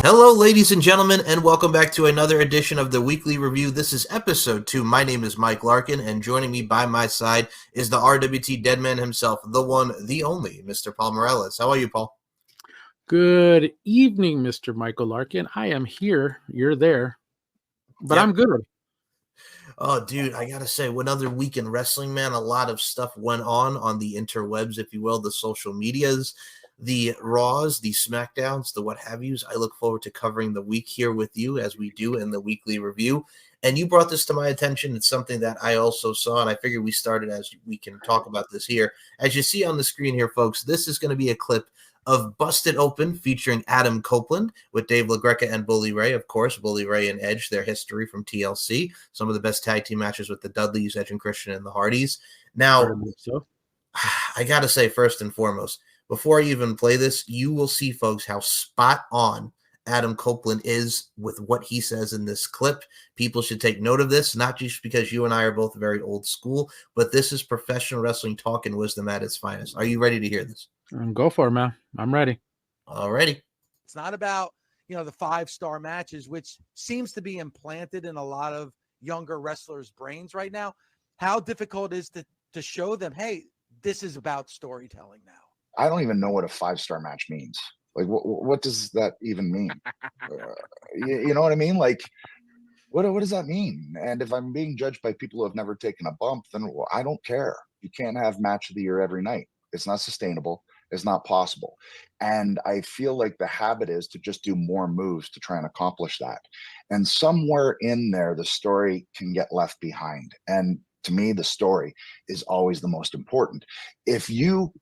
Hello, ladies and gentlemen, and welcome back to another edition of the Weekly Review. This is episode 2. My name is Mike Larkin, and joining me by my side is the RWT Deadman himself, the one, the only, Mr. Paul Morales. How are you, Paul? Good evening, Mr. Michael Larkin. I am here. You're there. But I'm good. Oh, dude, I gotta say, another week in wrestling, man. A lot of stuff went on the interwebs, if you will, the social medias, the Raws, the SmackDowns, the what have yous. I look forward to covering the week here with you as we do in the weekly review. And you brought this to my attention. It's something that I also saw, and I figured we started as we can talk about this here. As you see on the screen here, folks, this is going to be a clip of Busted Open featuring Adam Copeland with Dave LaGreca and Bully Ray. Of course, Bully Ray and Edge, their history from TLC. Some of the best tag team matches with the Dudleys, Edge and Christian, and the Hardys. Now, I got to say, first and foremost, before I even play this, you will see, folks, how spot on Adam Copeland is with what he says in this clip. People should take note of this, not just because you and I are both very old school, but this is professional wrestling talk and wisdom at its finest. Are you ready to hear this? Go for it, man. I'm ready. Alrighty. It's not about, the 5-star matches, which seems to be implanted in a lot of younger wrestlers' brains right now. How difficult it is to show them, hey, this is about storytelling now. I don't even know what a 5-star match means. Like, what does that even mean? You know what I mean? Like, what does that mean? And if I'm being judged by people who have never taken a bump, then I don't care. You can't have match of the year every night. It's not sustainable. It's not possible. And I feel like the habit is to just do more moves to try and accomplish that. And somewhere in there, the story can get left behind. And to me, the story is always the most important. If you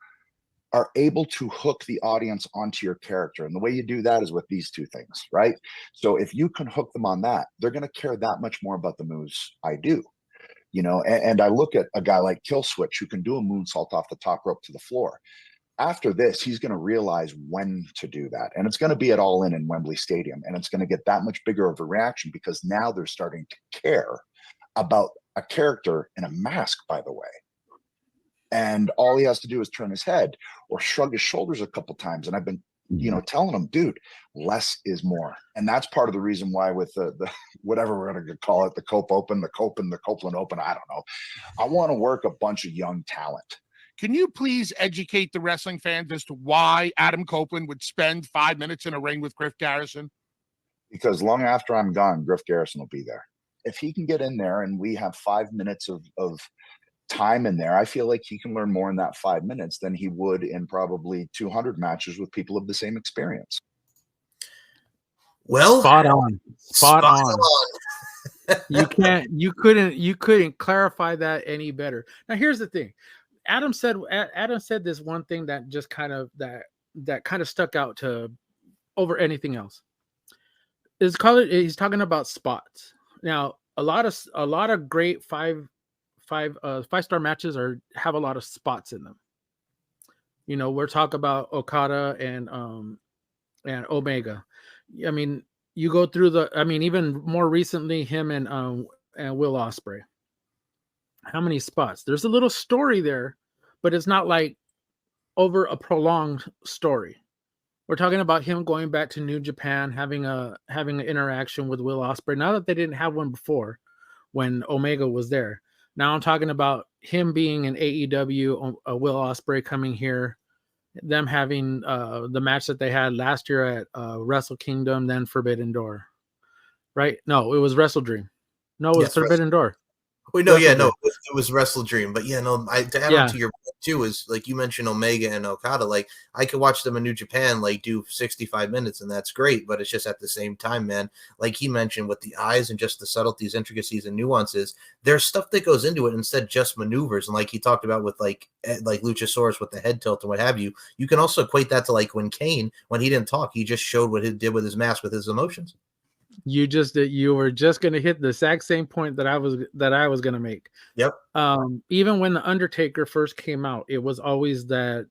are able to hook the audience onto your character, and the way you do that is with these two things, right? So if you can hook them on that, they're going to care that much more about the moves I do. And I look at a guy like Killswitch who can do a moonsault off the top rope to the floor. After this, he's going to realize when to do that. And it's going to be at All In Wembley Stadium. And it's going to get that much bigger of a reaction because now they're starting to care about a character in a mask, by the way. And all he has to do is turn his head or shrug his shoulders a couple times. And I've been, telling him, dude, less is more. And that's part of the reason why with the whatever we're going to call it, the Cope Open, the Copeland Open, I don't know. I want to work a bunch of young talent. Can you please educate the wrestling fans as to why Adam Copeland would spend 5 minutes in a ring with Griff Garrison? Because long after I'm gone, Griff Garrison will be there. If he can get in there and we have 5 minutes of time in there, I feel like he can learn more in that 5 minutes than he would in probably 200 matches with people of the same experience. Well, spot on. You couldn't clarify that any better. Now here's the thing. Adam said this one thing that just kind of stuck out to over anything else. He's talking about spots. Now, a lot of great five-star matches have a lot of spots in them. We're talking about Okada and Omega. I mean, you go through even more recently, him and Will Ospreay. How many spots? There's a little story there, but it's not like over a prolonged story. We're talking about him going back to New Japan, having an interaction with Will Ospreay. Now that they didn't have one before, when Omega was there. Now I'm talking about him being in AEW, Will Ospreay coming here, them having the match that they had last year at Wrestle Kingdom, then Forbidden Door, right? No, it was Wrestle Dream. No, it was Forbidden Door. Wait, no, it was Wrestle Dream. But to add on to your point too, is like you mentioned Omega and Okada. Like I could watch them in New Japan, like do 65 minutes, and that's great. But it's just at the same time, man. Like he mentioned, with the eyes and just the subtleties, intricacies, and nuances, there's stuff that goes into it instead just maneuvers. And like he talked about with like Luchasaurus with the head tilt and what have you. You can also equate that to like when Kane, when he didn't talk, he just showed what he did with his mask, with his emotions. You were just going to hit the exact same point that I was going to make. Yep. Even when the Undertaker first came out, it was always that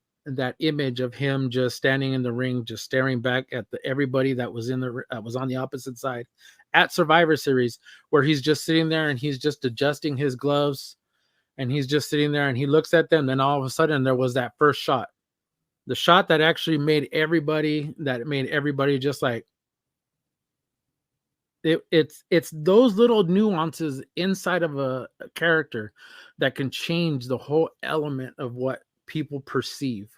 image of him just standing in the ring, just staring back at everybody that was was on the opposite side at Survivor Series, where he's just sitting there and he's just adjusting his gloves, and he's just sitting there and he looks at them. Then all of a sudden there was that first shot, the shot that actually made everybody just like, It's those little nuances inside of a character that can change the whole element of what people perceive.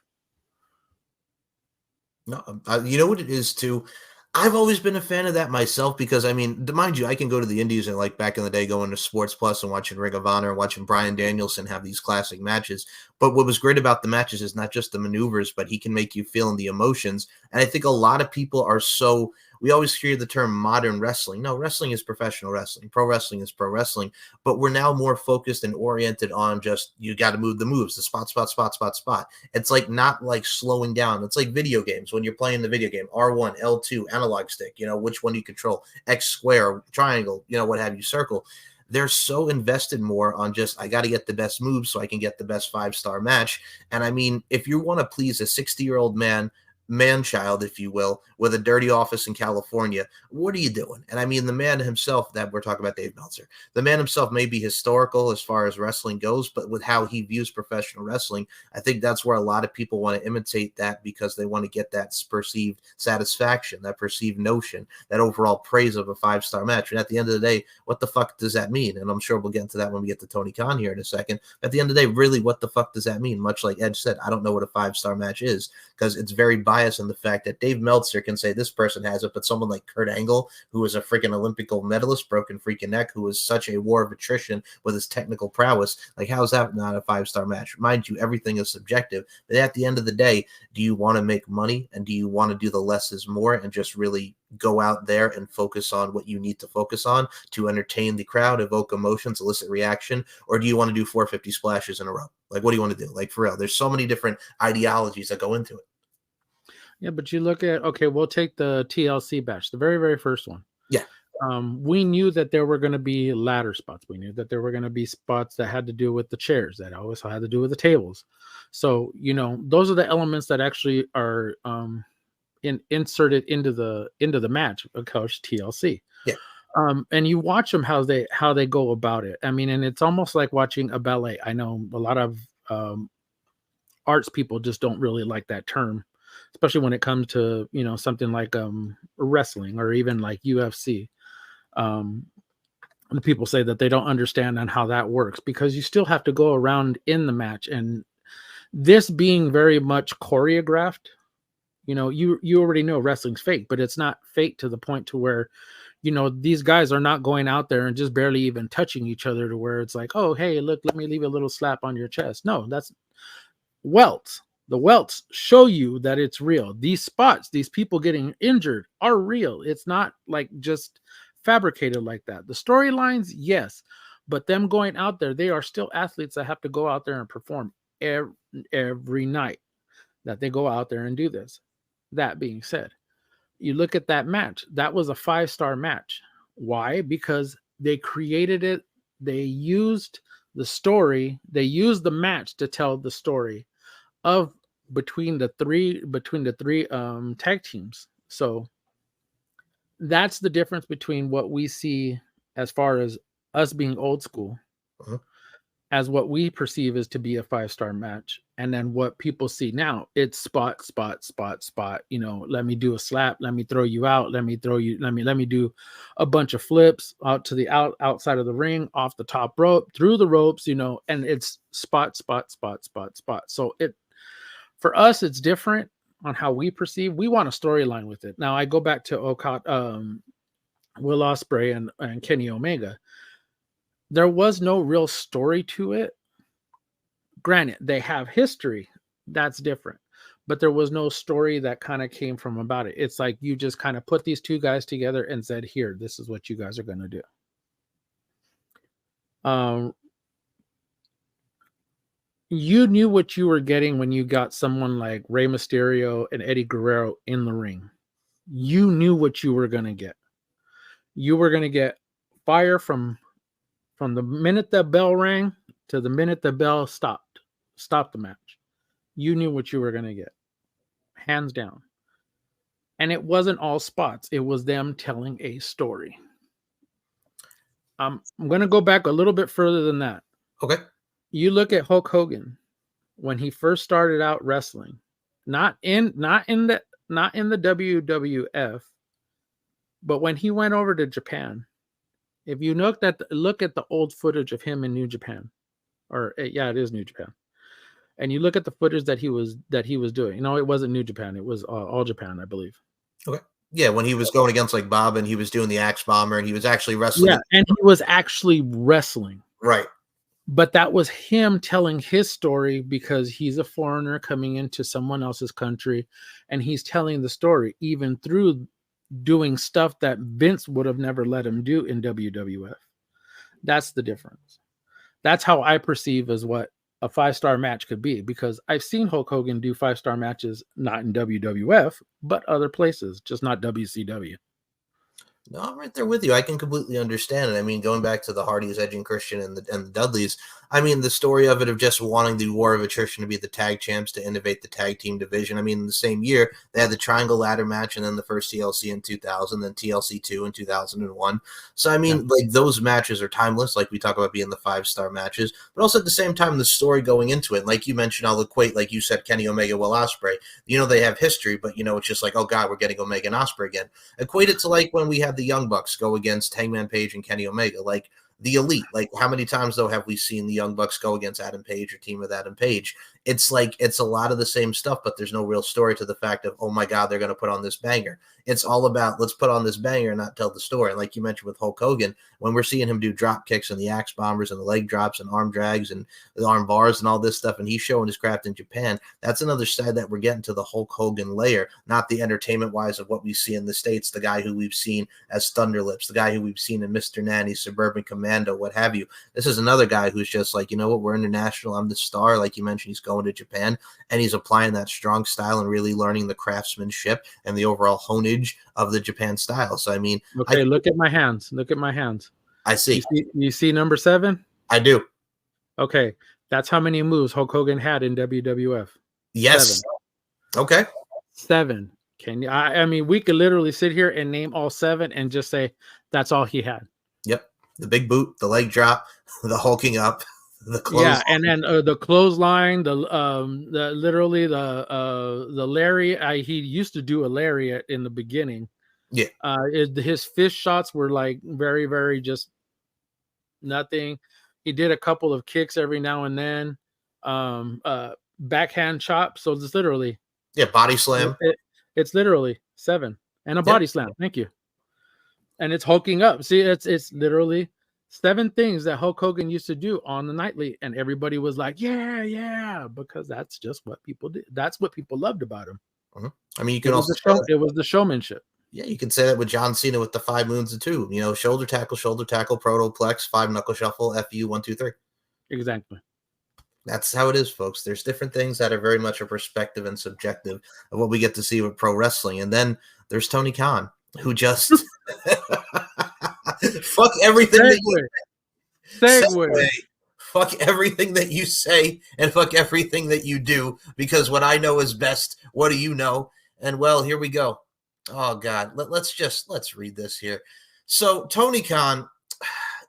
No, you know what it is too. I've always been a fan of that myself because I mean, mind you, I can go to the Indies and like back in the day, going to Sports Plus and watching Ring of Honor and watching Bryan Danielson have these classic matches. But what was great about the matches is not just the maneuvers, but he can make you feel in the emotions. And I think a lot of people are so. We always hear the term modern wrestling. No, wrestling is professional wrestling. Pro wrestling is pro wrestling. But we're now more focused and oriented on just you got to move the moves, the spot, spot, spot, spot, spot. It's like not like slowing down. It's like video games when you're playing the video game. R1, L2, analog stick, which one you control, X square, triangle, what have you, circle. They're so invested more on just, I got to get the best moves so I can get the best 5-star match. And I mean, if you want to please a 60-year-old man-child, if you will, with a dirty office in California, what are you doing? And I mean, the man himself, that we're talking about, Dave Meltzer, the man himself may be historical as far as wrestling goes, but with how he views professional wrestling, I think that's where a lot of people want to imitate that because they want to get that perceived satisfaction, that perceived notion, that overall praise of a 5-star match. And at the end of the day, what the fuck does that mean? And I'm sure we'll get into that when we get to Tony Khan here in a second. At the end of the day, really, what the fuck does that mean? Much like Edge said, I don't know what a 5-star match is because it's very biased in the fact that Dave Meltzer can say this person has it, but someone like Kurt Angle, who was a freaking Olympic gold medalist, broken freaking neck, who was such a war of attrition with his technical prowess, like how's that not a 5-star match? Mind you, everything is subjective, but at the end of the day, do you want to make money and do you want to do the less is more and just really go out there and focus on what you need to focus on to entertain the crowd, evoke emotions, elicit reaction, or do you want to do 450 splashes in a row? Like, what do you want to do? Like, for real, there's so many different ideologies that go into it. Yeah, but you look at, okay, we'll take the TLC batch, the very, very first one. Yeah. We knew that there were going to be ladder spots. We knew that there were going to be spots that had to do with the chairs, that also had to do with the tables. So, those are the elements that actually are inserted into the match, of course, TLC. Yeah. And you watch them how they go about it. I mean, and it's almost like watching a ballet. I know a lot of arts people just don't really like that term, especially when it comes to something like wrestling or even like UFC. The people say that they don't understand on how that works because you still have to go around in the match, and this being very much choreographed, you already know wrestling's fake, but it's not fake to the point to where these guys are not going out there and just barely even touching each other to where it's like, oh, hey, look, let me leave a little slap on your chest. No, that's welts. The welts show you that it's real. These spots, these people getting injured are real. It's not like just fabricated like that. The storylines, yes, but them going out there, they are still athletes that have to go out there and perform every night that they go out there and do this. That being said, you look at that match. That was a 5-star match. Why? Because they created it. They used the story. They used the match to tell the story of between the three tag teams. So that's the difference between what we see as far as us being old school, as what we perceive as to be a 5-star match, and then what people see now. It's spot. Let me do a slap. Let me throw you out. Let me throw you. Let me do a bunch of flips out to the outside of the ring, off the top rope, through the ropes. And it's spot. So for us, it's different on how we perceive. We want a storyline with it. Now I go back to Will Ospreay and Kenny Omega. There was no real story to it. Granted, they have history. That's different. But there was no story that kind of came from about it. It's like you just kind of put these two guys together and said, here, this is what you guys are going to do. You knew what you were getting when you got someone like Rey Mysterio and Eddie Guerrero in the ring. You knew what you were going to get. You were going to get fire from the minute the bell rang to the minute the bell stopped the match. You knew what you were going to get. Hands down. And it wasn't all spots. It was them telling a story. I'm going to go back a little bit further than that. Okay. You look at Hulk Hogan when he first started out wrestling, not in the WWF, But when he went over to Japan, if you look at the old footage of him in New Japan, or yeah, it is New Japan, and you look at the footage that he was doing. No, it wasn't New Japan. It was All Japan, I believe. Okay. Yeah, when he was going against like Bob and he was doing the Axe Bomber and he was actually wrestling. Yeah, and he was actually wrestling. Right. But that was him telling his story because he's a foreigner coming into someone else's country, and he's telling the story even through doing stuff that Vince would have never let him do in WWF. That's the difference. That's how I perceive as what a 5-star match could be, because I've seen Hulk Hogan do 5-star matches, not in WWF, but other places, just not WCW. No, I'm right there with you. I can completely understand it. I mean, going back to the Hardys, Edge and Christian, and the Dudleys, I mean, the story of it of just wanting the War of Attrition to be the tag champs to innovate the tag team division. I mean, in the same year, they had the Triangle Ladder match and then the first TLC in 2000, then TLC 2 in 2001. So, I mean, like those matches are timeless, like we talk about being the 5-star matches, but also at the same time, the story going into it, like you mentioned, I'll equate, like you said, Kenny Omega, Will Ospreay. You know, they have history, but, you know, it's just like, oh, God, we're getting Omega and Ospreay again. Equate it to like when we had the Young Bucks go against Hangman Page and Kenny Omega, like the Elite. Like, how many times though have we seen the Young Bucks go against Adam Page or team with Adam Page? It's like it's a lot of the same stuff, but there's no real story to the fact of, oh my God, they're going to put on this banger. It's all about let's put on this banger and not tell the story. And like you mentioned with Hulk Hogan, when we're seeing him do drop kicks and the axe bombers and the leg drops and arm drags and the arm bars and all this stuff, and he's showing his craft in Japan, that's another side that we're getting to the Hulk Hogan layer, not the entertainment wise of what we see in the States, the guy who we've seen as Thunderlips, the guy who we've seen in Mr. Nanny, Suburban Commando, what have you. This is another guy who's just like, you know what, we're international. I'm the star. Like you mentioned, he's going to Japan and he's applying that strong style and really learning the craftsmanship and the overall honage of the Japan style. So, I mean, okay, look at my hands. Look at my hands. I see. You see number 7? I do. Okay. That's how many moves Hulk Hogan had in WWF. Yes. 7. Okay. 7. Can you? I mean, we could literally sit here and name all 7 and just say that's all he had. Yep. The big boot, the leg drop, the hulking up, the clothes. Yeah, and then the clothesline, the literally the lariat. He used to do a lariat in the beginning. Yeah. His fist shots were like very, very just nothing. He did a couple of kicks every now and then. Backhand chop. So it's literally body slam. It's literally 7 and a body slam. Thank you. And it's hulking up. See, it's literally 7 things that Hulk Hogan used to do on the nightly, and everybody was like, yeah, because that's just what people did. That's what people loved about him. Mm-hmm. I mean, you can also it was the showmanship. Yeah, you can say that with John Cena with the 5 moons of 2. You know, shoulder tackle, protoplex, 5 knuckle shuffle, FU 1 2 3. Exactly. That's how it is, folks. There's different things that are very much a perspective and subjective of what we get to see with pro wrestling. And then there's Tony Khan, who just fuck everything. Segue. Fuck everything that you say and fuck everything that you do, because what I know is best. What do you know? And well, here we go. Oh God, let's read this here. So Tony Khan,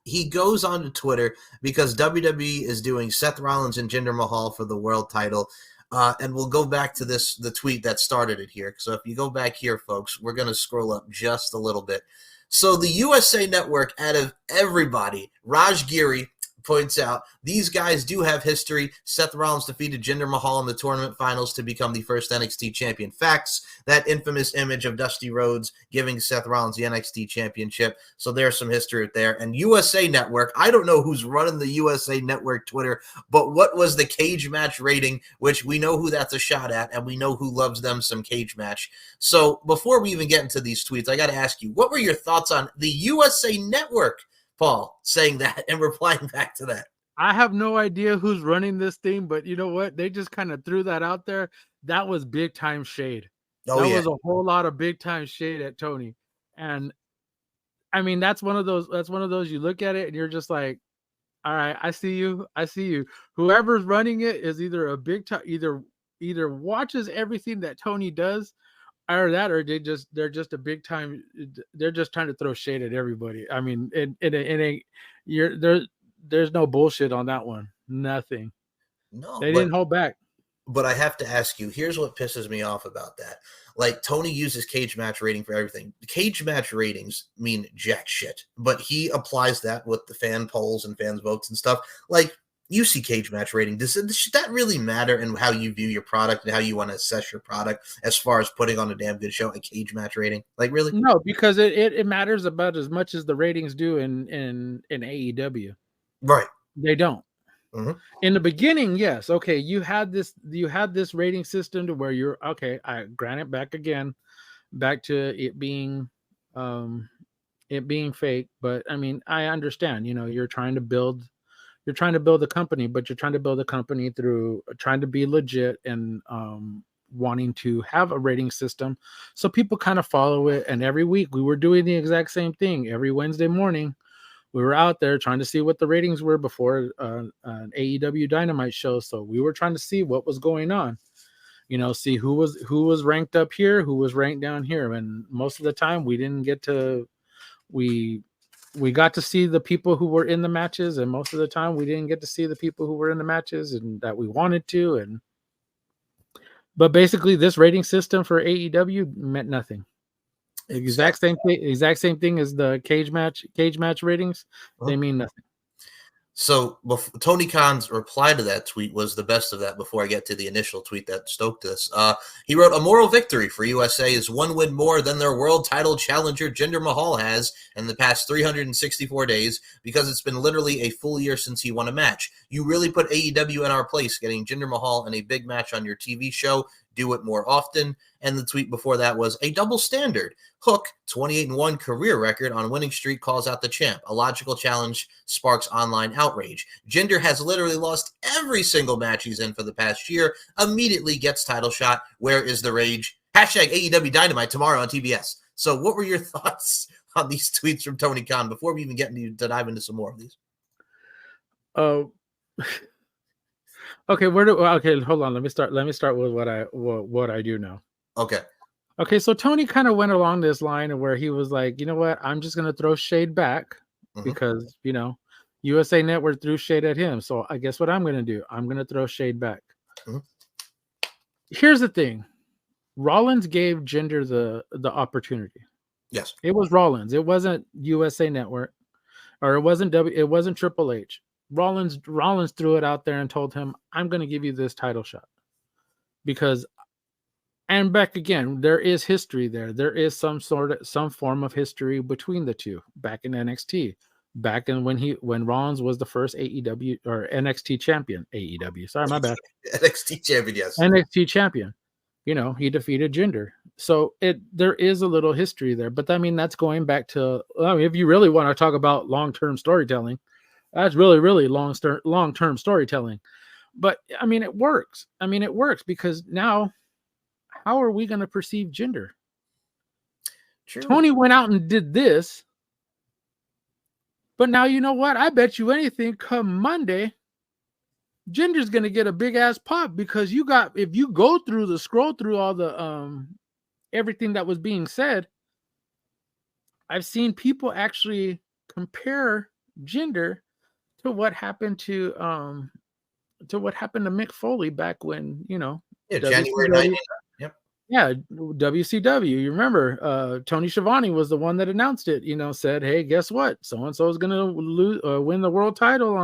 he goes on to Twitter because WWE is doing Seth Rollins and Jinder Mahal for the world title. And we'll go back to the tweet that started it here. So if you go back here, folks, we're going to scroll up just a little bit. So the USA Network, out of everybody, Raj Giri points out these guys do have history. Seth Rollins defeated Jinder Mahal in the tournament finals to become the first NXT champion. Facts, that infamous image of Dusty Rhodes giving Seth Rollins the NXT championship. So there's some history there. And USA Network, I don't know who's running the USA Network Twitter, but what was the cage match rating, which we know who that's a shot at, and we know who loves them some cage match. So before we even get into these tweets, I got to ask you, what were your thoughts on the USA Network, Paul, saying that and replying back to that? I have no idea who's running this thing, but you know what? They just kind of threw that out there. That was big time shade. That was a whole lot of big time shade at Tony. And I mean, that's one of those you look at it and you're just like, all right, I see you. Whoever's running it is either a big time, either watches everything that Tony does, or they're just a big time. They're just trying to throw shade at everybody. I mean, there's no bullshit on that one. Nothing. No, they didn't hold back. But I have to ask you, here's what pisses me off about that. Like, Tony uses cage match rating for everything. Cage match ratings mean jack shit, but he applies that with the fan polls and fans votes and stuff. Like, you see cage match rating. Should that really matter in how you view your product and how you want to assess your product as far as putting on a damn good show? A cage match rating? Like, really? No, because it matters about as much as the ratings do in AEW. Right. They don't. Mhm. In the beginning, yes. Okay, you had this rating system to where you're okay. I grant it back to it being fake. But I mean, I understand. You're trying to build a company, but you're trying to build a company through trying to be legit and wanting to have a rating system, so people kind of follow it. And every week we were doing the exact same thing. Every Wednesday morning, we were out there trying to see what the ratings were before an AEW Dynamite show. So we were trying to see what was going on, see who was ranked up here, who was ranked down here. And most of the time we didn't get to, we got to see the people who were in the matches. And most of the time we didn't get to see the people who were in the matches and that we wanted to. But basically this rating system for AEW meant nothing. Exact same thing as the cage match ratings. They mean nothing. So Tony Khan's reply to that tweet was the best of that. Before I get to the initial tweet that stoked this, he wrote, "A moral victory for USA is one win more than their world title challenger Jinder Mahal has in the past 364 days, because it's been literally a full year since he won a match. You really put AEW in our place, getting Jinder Mahal in a big match on your TV show. Do it more often." And the tweet before that was, "A double standard. Hook, 28-1 career record on winning streak, calls out the champ. A logical challenge sparks online outrage. Jinder has literally lost every single match he's in for the past year. Immediately gets title shot. Where is the rage? Hashtag AEW Dynamite tomorrow on TBS." So what were your thoughts on these tweets from Tony Khan before we even get to dive into some more of these? Okay, hold on. Let me start with what I do know. Okay, so Tony kind of went along this line where he was like, you know what, I'm just going to throw shade back because, USA Network threw shade at him. So I guess what I'm going to do, I'm going to throw shade back. Here's the thing. Rollins gave Jinder the opportunity. Yes. It was Rollins. It wasn't USA Network, or it wasn't Triple H. Rollins threw it out there and told him, I'm going to give you this title shot. Because, and back again, there is history there. There is some form of history between the two back in NXT. Back in when Rollins was the first AEW or NXT champion. AEW. Sorry, my bad. NXT champion, yes. NXT champion. He defeated Jinder. So there is a little history there. But I mean, that's going back to, if you really want to talk about long-term storytelling, that's really, really long-term storytelling. But I mean, it works. Because now, how are we going to perceive Jinder? True. Tony went out and did this. But now, you know what? I bet you anything, come Monday, Jinder's going to get a big ass pop, because if you scroll through all the everything that was being said, I've seen people actually compare Jinder to what happened to Mick Foley back when, January 19th. Yep. Yeah, WCW. You remember Tony Schiavone was the one that announced it, said, hey, guess what? So-and-so is going to win the world title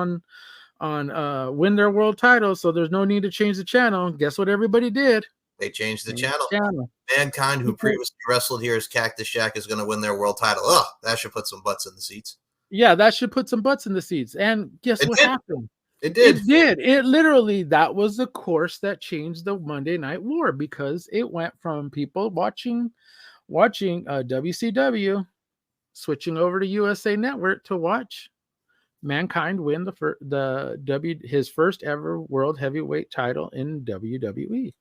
win their world title, so there's no need to change the channel. Guess what everybody did? They changed the channel. Mankind, who previously wrestled here as Cactus Jack, is going to win their world title. Oh, that should put some butts in the seats. Yeah, that should put some butts in the seats. And guess what happened? It did. It literally, that was the course that changed the Monday Night War, because it went from people watching WCW switching over to USA Network to watch Mankind win his first ever world heavyweight title in WWE.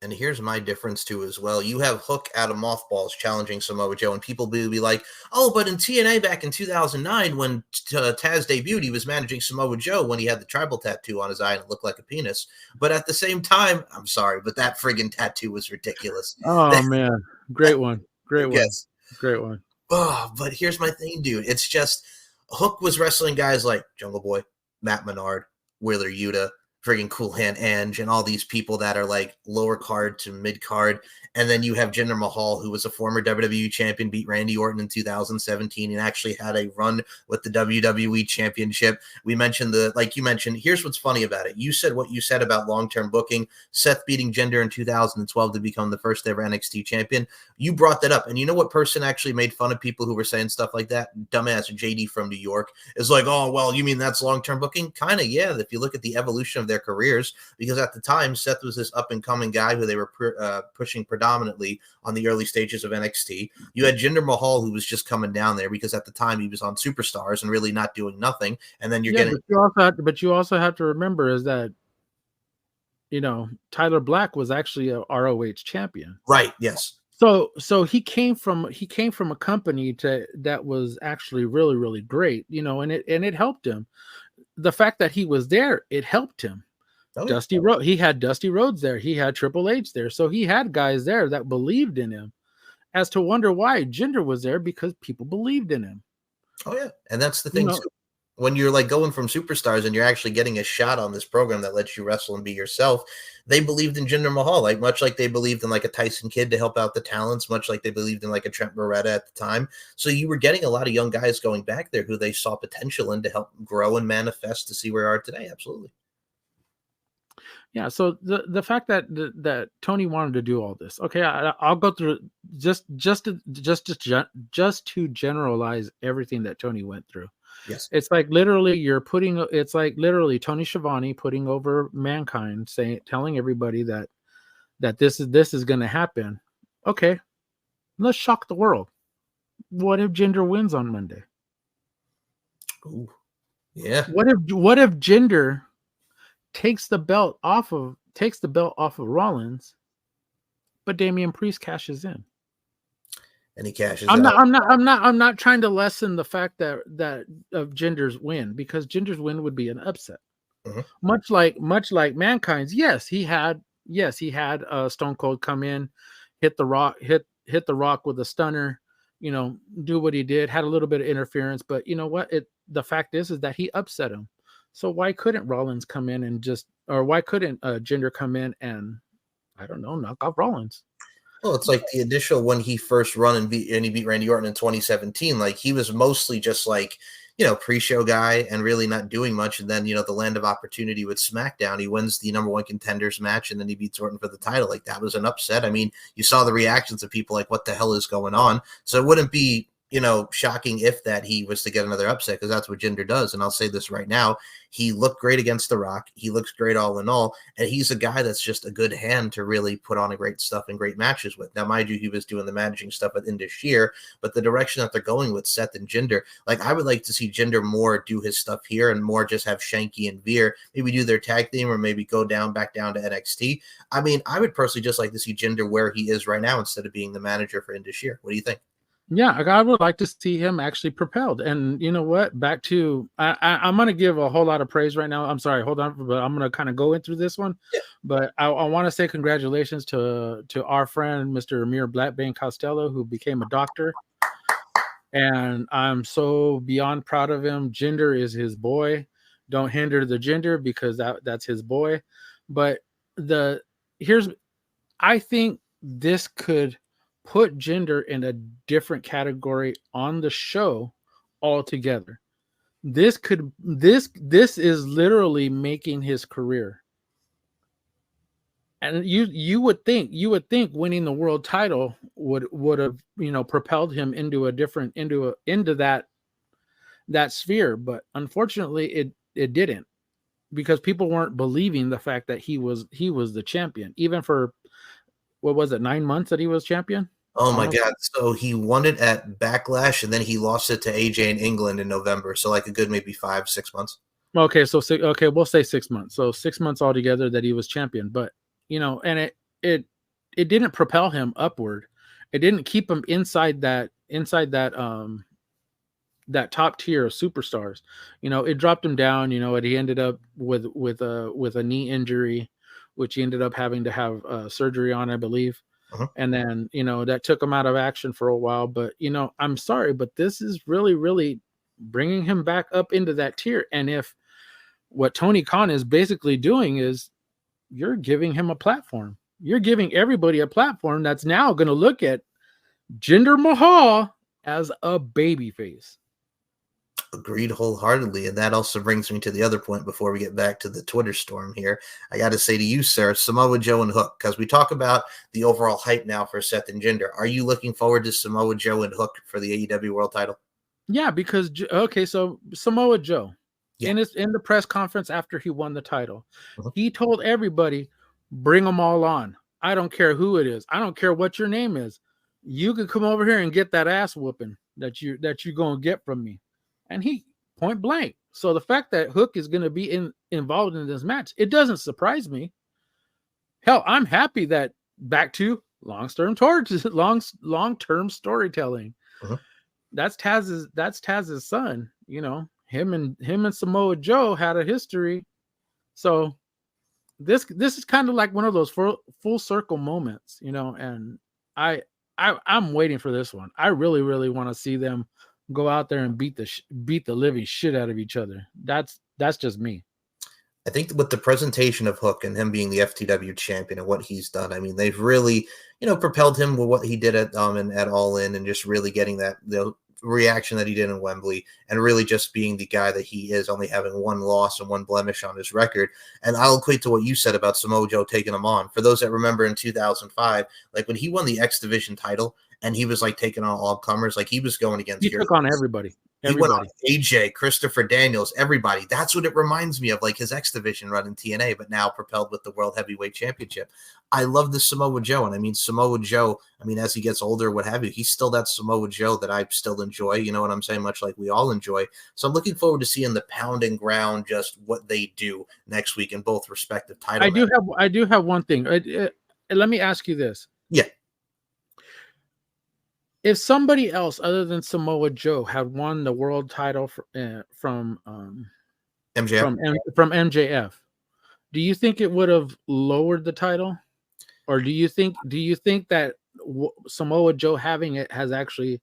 And here's my difference too as well. You have Hook out of mothballs challenging Samoa Joe, and people will be like, oh, but in TNA back in 2009 when Taz debuted, he was managing Samoa Joe when he had the tribal tattoo on his eye and it looked like a penis. But at the same time, I'm sorry, but that friggin' tattoo was ridiculous. Oh, man. Great one. Great one. Yes. Great one. Oh, but here's my thing, dude. It's just Hook was wrestling guys like Jungle Boy, Matt Menard, Wheeler Yuta, friggin' Cool Hand Ange and all these people that are like lower card to mid card. And then you have Jinder Mahal, who was a former WWE champion, beat Randy Orton in 2017 and actually had a run with the WWE championship. We mentioned like you mentioned, here's what's funny about it. You said what you said about long-term booking, Seth beating Jinder in 2012 to become the first ever NXT champion. You brought that up. And you know what person actually made fun of people who were saying stuff like that? Dumbass JD from New York is like, oh, well, you mean that's long-term booking? Kind of, yeah, if you look at the evolution of their careers, because at the time, Seth was this up-and-coming guy who they were pushing predominantly on the early stages of NXT. You had Jinder Mahal, who was just coming down there because at the time he was on Superstars and really not doing nothing. And then you're getting... But you also have to remember is that, Tyler Black was actually a ROH champion. Right, yes. So he came from a company that was actually really, really great, and it helped him. The fact that he was there, it helped him. Okay. He had Dusty Rhodes there. He had Triple H there. So he had guys there that believed in him. As to wonder why Jinder was there, because people believed in him. Oh yeah, and that's the thing too. When you're like going from Superstars and you're actually getting a shot on this program that lets you wrestle and be yourself, they believed in Jinder Mahal, like much like they believed in like a Tyson Kidd to help out the talents, much like they believed in like a Trent Beretta at the time. So you were getting a lot of young guys going back there who they saw potential in to help grow and manifest to see where we are today. Absolutely. Yeah. So the fact that Tony wanted to do all this, okay, I'll go through just to generalize everything that Tony went through. Yes. It's like literally Tony Schiavone putting over Mankind, telling everybody that this is going to happen. Okay, let's shock the world. What if Jinder wins on Monday? Ooh, yeah. What if Jinder takes the belt off of Rollins, but Damian Priest cashes in? And he cashes. I'm not trying to lessen the fact that of Jinder's win, because Jinder's win would be an upset. Mm-hmm. Much like Mankind's. Yes, he had Stone Cold come in, hit the Rock with a stunner, do what he did, had a little bit of interference, but you know what? The fact is that he upset him. So why couldn't Rollins come in and why couldn't Jinder come in and, I don't know, knock off Rollins? Well, it's like the initial when he first run and he beat Randy Orton in 2017. Like he was mostly just like, pre-show guy and really not doing much. And then, the land of opportunity with SmackDown, he wins the number one contenders match and then he beats Orton for the title. Like that was an upset. I mean, you saw the reactions of people like, what the hell is going on? So it wouldn't be, shocking if that he was to get another upset, because that's what Jinder does. And I'll say this right now, he looked great against The Rock. He looks great all in all. And he's a guy that's just a good hand to really put on a great stuff and great matches with. Now, mind you, he was doing the managing stuff at Indus Sheer, but the direction that they're going with Seth and Jinder, like I would like to see Jinder more do his stuff here and more just have Shanky and Veer maybe do their tag theme or maybe go back down to NXT. I mean, I would personally just like to see Jinder where he is right now instead of being the manager for Indus Sheer. What do you think? Yeah, I would like to see him actually propelled. And you know what? Back to I'm going to give a whole lot of praise right now. I'm sorry, hold on, but I'm going to kind of go into this one. Yeah. But I want to say congratulations to our friend, Mr. Amir Blackbane Costello, who became a doctor. And I'm so beyond proud of him. Jinder is his boy. Don't hinder the Jinder, because that's his boy. But I think this could put Jinder in a different category on the show altogether. This is literally making his career. And you would think winning the world title would have propelled him into that sphere, but unfortunately it didn't, because people weren't believing the fact that he was the champion, even for what was it, 9 months that he was champion. Oh my God. So he won it at Backlash and then he lost it to AJ in England in November. So like a good maybe 5-6 months. Okay. So we'll say 6 months. So 6 months altogether that he was champion, but and it didn't propel him upward. It didn't keep him inside that top tier of superstars. It dropped him down, and he ended up with a knee injury, which he ended up having to have surgery on, I believe. Uh-huh. And then, that took him out of action for a while. But, I'm sorry, but this is really, really bringing him back up into that tier. And if what Tony Khan is basically doing is you're giving him a platform. You're giving everybody a platform that's now going to look at Jinder Mahal as a babyface. Agreed wholeheartedly. And that also brings me to the other point before we get back to the Twitter storm here. I got to say to you, Sarah, Samoa Joe and Hook, because we talk about the overall hype now for Seth and Jinder. Are you looking forward to Samoa Joe and Hook for the AEW World title? Yeah, because, okay, so Samoa Joe, Yeah. in the press conference after he won the title, Mhm. he told everybody, bring them all on. I don't care who it is. I don't care what your name is. You can come over here and get that ass whooping that you're going to get from me. And he point blank. So the fact that Hook is going to be involved in this match, it doesn't surprise me. Hell, I'm happy that back to long-term storytelling. Mhm. That's Taz's son. You know, him and Samoa Joe had a history. So this is kind of like one of those full circle moments, you know, and I'm waiting for this one. I really, really want to see them go out there and beat the living shit out of each other. That's just me. I think with the presentation of Hook and him being the FTW champion and what he's done, I mean, they've really, propelled him with what he did at All In, and just really getting that reaction that he did in Wembley, and really just being the guy that he is, only having one loss and one blemish on his record. And I'll equate to what you said about Samoa Joe taking him on. For those that remember in 2005, like when he won the X Division title and he was like taking on all comers, like he was going against. He took on everybody. He went on AJ, Christopher Daniels, everybody. That's what it reminds me of, like his X Division run in TNA, but now propelled with the World Heavyweight Championship. I love the Samoa Joe. And I mean, Samoa Joe, as he gets older, what have you, he's still that Samoa Joe that I still enjoy. You know what I'm saying? Much like we all enjoy. So I'm looking forward to seeing the pound and ground, just what they do next week in both respective titles. I do have one thing. Let me ask you this. Yeah. If somebody else other than Samoa Joe had won the world title from MJF, from MJF, do you think it would have lowered the title, or do you think that Samoa Joe having it has actually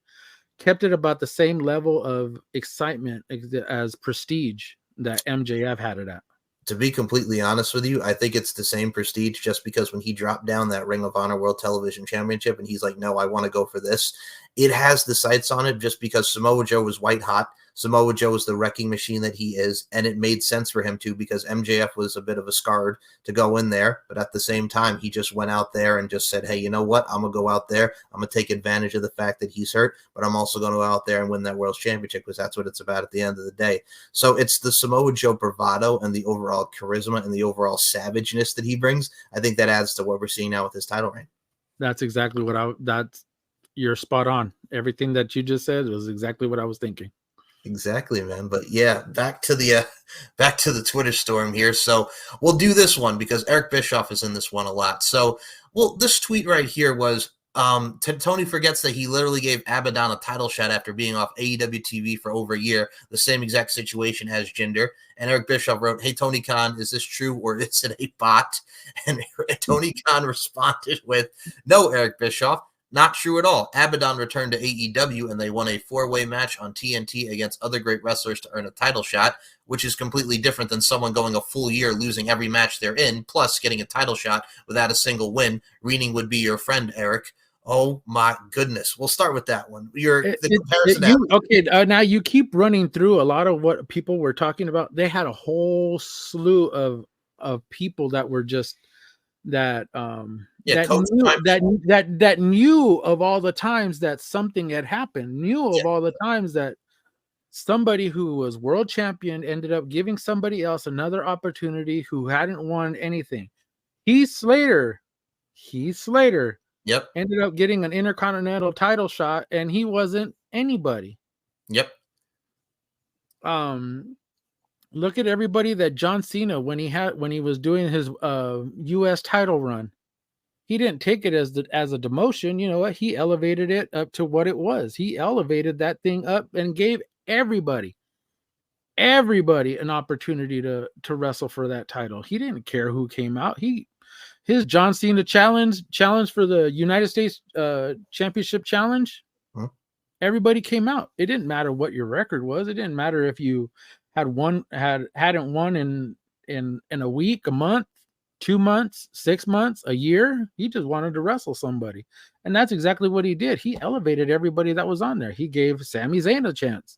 kept it about the same level of excitement as prestige that MJF had it at? To be completely honest with you, I think it's the same prestige, just because when he dropped down that Ring of Honor World Television Championship and he's like, no, I want to go for this. It has the sights on it just because Samoa Joe was white hot. Samoa Joe is the wrecking machine that he is, and it made sense for him to, because MJF was a bit of a scarred to go in there, but at the same time, he just went out there and just said, hey, you know what? I'm going to go out there. I'm going to take advantage of the fact that he's hurt, but I'm also going to go out there and win that World Championship, because that's what it's about at the end of the day. So it's the Samoa Joe bravado and the overall charisma and the overall savageness that he brings. I think that adds to what we're seeing now with his title reign. That's exactly you're spot on. Everything that you just said was exactly what I was thinking. Exactly, man. But yeah, back to the Twitter storm here. So we'll do this one because Eric Bischoff is in this one a lot. So, this tweet right here was, Tony forgets that he literally gave Abaddon a title shot after being off AEW TV for over a year, the same exact situation as Jinder. And Eric Bischoff wrote, hey, Tony Khan, is this true or is it a bot? And Tony Khan responded with, no, Eric Bischoff, not true at all. Abaddon returned to AEW and they won a 4-way match on TNT against other great wrestlers to earn a title shot, which is completely different than someone going a full year losing every match they're in, plus getting a title shot without a single win. Reading would be your friend, Eric. Oh my goodness. We'll start with that one. Now you keep running through a lot of what people were talking about. They had a whole slew of people that were just that knew of all the times that something had happened, knew of all the times that somebody who was world champion ended up giving somebody else another opportunity who hadn't won anything. Heath Slater Yep. ended up getting an Intercontinental title shot and he wasn't anybody. Yep. Look at everybody that John Cena, when he was doing his US title run, he didn't take it as a demotion. You know what? He elevated it up to what it was. He elevated that thing up and gave everybody an opportunity to wrestle for that title. He didn't care who came out. His John Cena challenge for the United States Championship challenge. Huh? Everybody came out. It didn't matter what your record was. It didn't matter if you hadn't won in a week, a month, 2 months, 6 months, a year. He just wanted to wrestle somebody. And that's exactly what he did. He elevated everybody that was on there. He gave Sami Zayn a chance.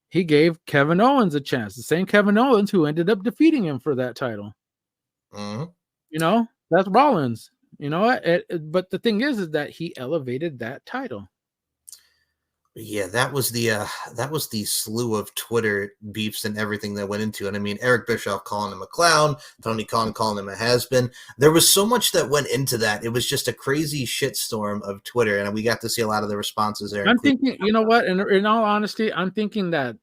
He gave Kevin Owens a chance. The same Kevin Owens who ended up defeating him for that title. Mhm. You know, that's Rollins. You know, but the thing is that he elevated that title. Yeah, that was the slew of Twitter beefs and everything that went into it. I mean, Eric Bischoff calling him a clown, Tony Khan calling him a has-been. There was so much that went into that. It was just a crazy shitstorm of Twitter, and we got to see a lot of the responses there. I'm thinking, you know what? In all honesty, I'm thinking that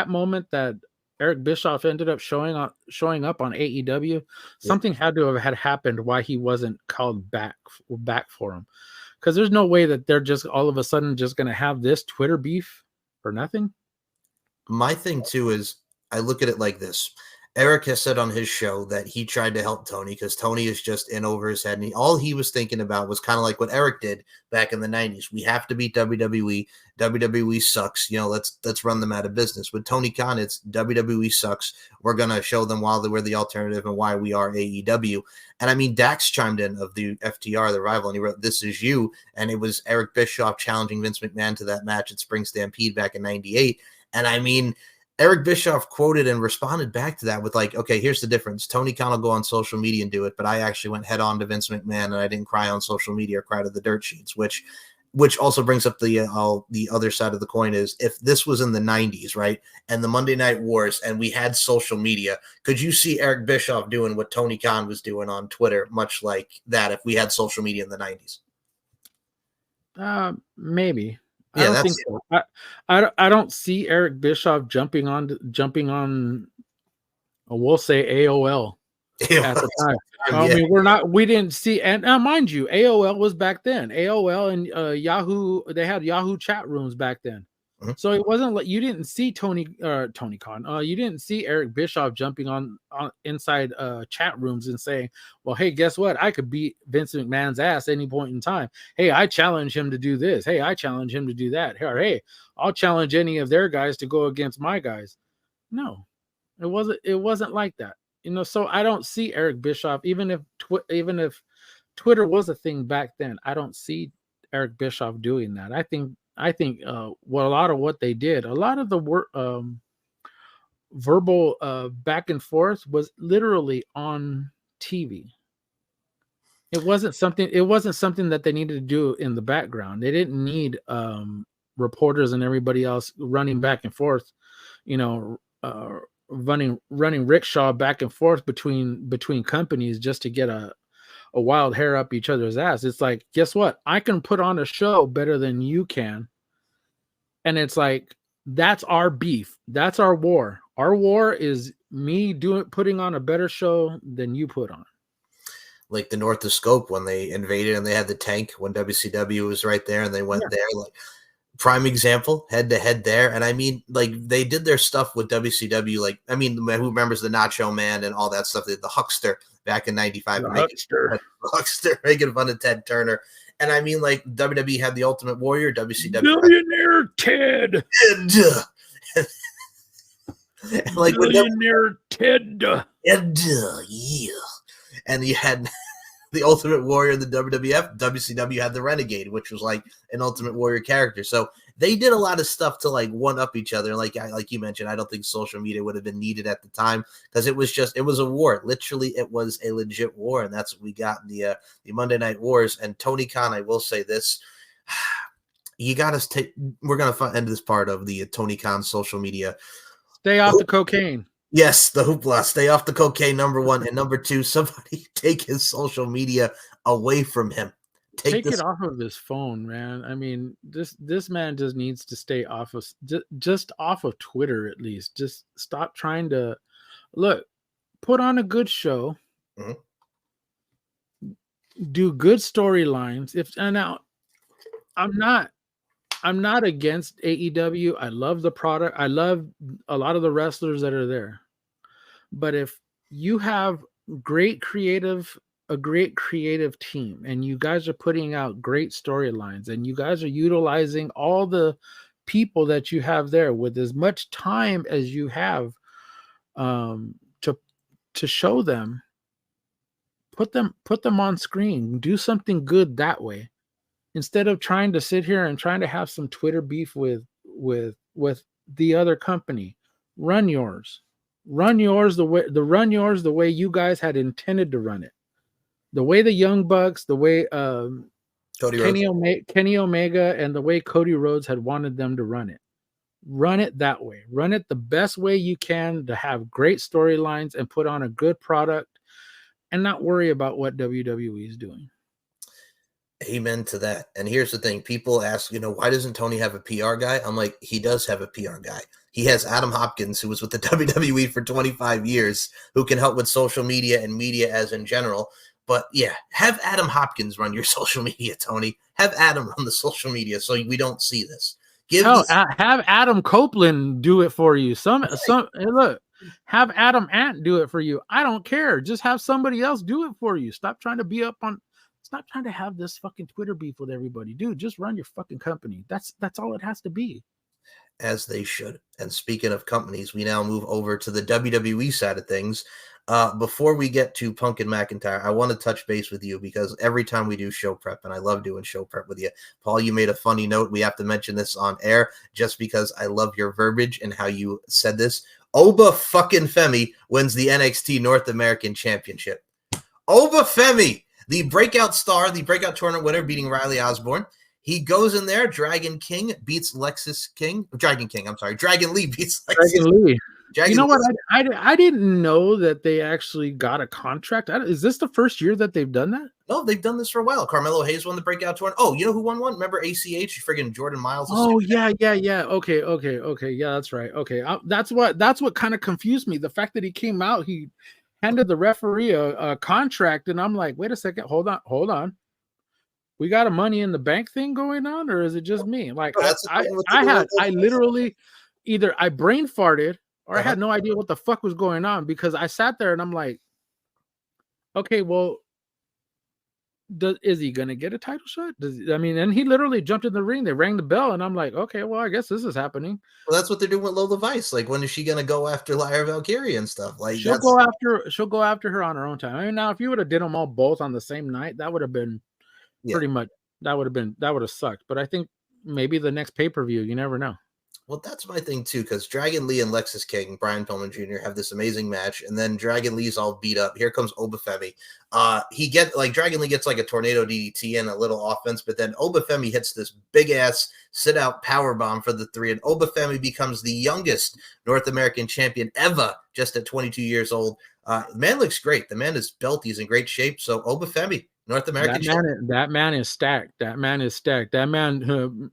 moment that Eric Bischoff ended up showing up on AEW, something had to have happened why he wasn't called back for him. Because there's no way that they're just all of a sudden just going to have this Twitter beef for nothing. My thing too is I look at it like this. Eric has said on his show that he tried to help Tony because Tony is just in over his head. And all he was thinking about was kind of like what Eric did back in the 90s. We have to beat WWE. WWE sucks. You know, let's run them out of business. With Tony Khan, it's WWE sucks. We're going to show them why we're the alternative and why we are AEW. And I mean, Dax chimed in of the FTR, the rival, and he wrote, "This is you." And it was Eric Bischoff challenging Vince McMahon to that match at Spring Stampede back in 98. And I mean, Eric Bischoff quoted and responded back to that with like, okay, here's the difference. Tony Khan will go on social media and do it, but I actually went head on to Vince McMahon and I didn't cry on social media or cry to the dirt sheets, which also brings up the other side of the coin is if this was in the 90s, right, and the Monday Night Wars and we had social media, could you see Eric Bischoff doing what Tony Khan was doing on Twitter, much like that if we had social media in the 90s? Maybe. Yeah, I don't think so. I don't see Eric Bischoff jumping on we'll say AOL at the time. I mean, we didn't see, and mind you, AOL was back then. AOL and Yahoo, they had Yahoo chat rooms back then. Mm-hmm. So it wasn't like you didn't see Tony Khan. You didn't see Eric Bischoff jumping on inside chat rooms and saying, "Well, hey, guess what? I could beat Vince McMahon's ass any point in time. Hey, I challenge him to do this. Hey, I challenge him to do that. Hey, I'll challenge any of their guys to go against my guys." No, it wasn't like that. You know, so I don't see Eric Bischoff, even if Twitter was a thing back then, I don't see Eric Bischoff doing that. I think what a lot of what they did, a lot of the verbal back and forth was literally on TV. It wasn't something that they needed to do in the background. They didn't need reporters and everybody else running back and forth, you know, running rickshaw back and forth between companies just to get a wild hair up each other's ass. It's like, guess what? I can put on a show better than you can. And it's like, that's our beef. That's our war. Our war is me putting on a better show than you put on. Like the North of Scope when they invaded and they had the tank when WCW was right there and they went there. Like, prime example, head to head there. And I mean, like, they did their stuff with WCW. Like, I mean, who remembers the Nacho Man and all that stuff? The Huckster back in 95. Huckster making fun of Ted Turner. And I mean, like, WWE had the Ultimate Warrior, WCW. Millionaire Ted. Like, Millionaire Ted. Yeah. And you had the Ultimate Warrior in the WWF. WCW had the Renegade, which was like an Ultimate Warrior character. So they did a lot of stuff to like one up each other. Like you mentioned, I don't think social media would have been needed at the time because it was a war. Literally, it was a legit war, and that's what we got in the Monday Night Wars. And Tony Khan, I will say this: you got to take. We're gonna end this part of the Tony Khan social media. Stay off the cocaine. Yes, the hoopla. Stay off the cocaine, number one. And number two, somebody take his social media away from him. Take it off of his phone, man. I mean, this man just needs to stay off of just off of Twitter at least. Just stop trying to put on a good show. Mm-hmm. Do good storylines. Now I'm not against AEW. I love the product. I love a lot of the wrestlers that are there. But if you have a great creative team and you guys are putting out great storylines and you guys are utilizing all the people that you have there, with as much time as you have to show them, put them on screen, do something good that way, instead of trying to sit here and trying to have some Twitter beef with the other company. Run yours the way you guys had intended to run it, the way the Young Bucks, the way Kenny Omega, and the way Cody Rhodes had wanted them to run it. Run it that way. Run it the best way you can to have great storylines and put on a good product, and not worry about what WWE is doing. Amen to that. And here's the thing. People ask, why doesn't Tony have a PR guy? I'm like, he does have a PR guy. He has Adam Hopkins, who was with the WWE for 25 years, who can help with social media and media as in general. But yeah, have Adam Hopkins run your social media, Tony. Have Adam run the social media so we don't see this. Have Adam Copeland do it for you. Look, have Adam Ant do it for you. I don't care. Just have somebody else do it for you. Stop trying to have this fucking Twitter beef with everybody. Dude, just run your fucking company. That's all it has to be. As they should. And speaking of companies, we now move over to the WWE side of things. Before we get to Punk and McIntyre, I want to touch base with you because every time we do show prep, and I love doing show prep with you, Paul, you made a funny note. We have to mention this on air just because I love your verbiage and how you said this. Oba fucking Femi wins the NXT North American Championship. Oba Femi, the breakout star, the breakout tournament winner, beating Riley Osborne. He goes in there. Dragon Lee beats Lexis King. Dragon Lee. You know what? I didn't know that they actually got a contract. Is this the first year that they've done that? No, they've done this for a while. Carmelo Hayes won the breakout tournament. Oh, you know who won one? Remember ACH? Friggin' Jordan Miles. Oh, yeah. Okay. Yeah, that's right. Okay. That's what kind of confused me. The fact that he came out, he handed the referee a contract, and I'm like, wait a second. Hold on. We got a Money in the Bank thing going on, or is it just me? Like, I literally either I brain farted or I had no idea what the fuck was going on, because I sat there and I'm like, okay, well, is he gonna get a title shot? And he literally jumped in the ring. They rang the bell, and I'm like, okay, well, I guess this is happening. Well, that's what they're doing with Lola Vice. Like, when is she gonna go after Lyra Valkyria and stuff? Like, she'll go after her on her own time. Now, if you would have did them all both on the same night, that would have been pretty much. That would have sucked. But I think maybe the next pay-per-view, you never know. Well, that's my thing too, because Dragon Lee and Lexis King, Brian Pillman Jr., have this amazing match, and then Dragon Lee's all beat up. Here comes Obafemi. Dragon Lee gets like a tornado DDT and a little offense, but then Obafemi hits this big ass sit out power bomb for the three, and Obafemi becomes the youngest North American champion ever, just at 22 years old. The man looks great. The man is built. He's in great shape. So Obafemi, North American champion. That man is stacked. That man.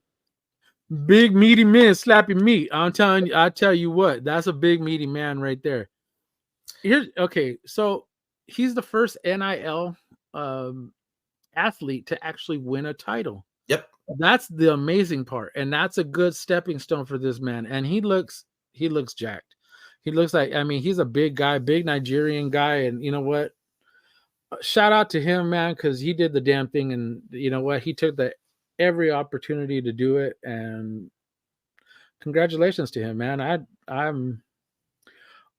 Big meaty man slapping meat. I tell you what, that's a big meaty man right there. So he's the first NIL athlete to actually win a title. Yep. That's the amazing part. And that's a good stepping stone for this man. And he looks jacked. He looks like, he's a big guy, big Nigerian guy. And you know what? Shout out to him, man, because he did the damn thing. And you know what? He took every opportunity to do it, and congratulations to him, man. I'm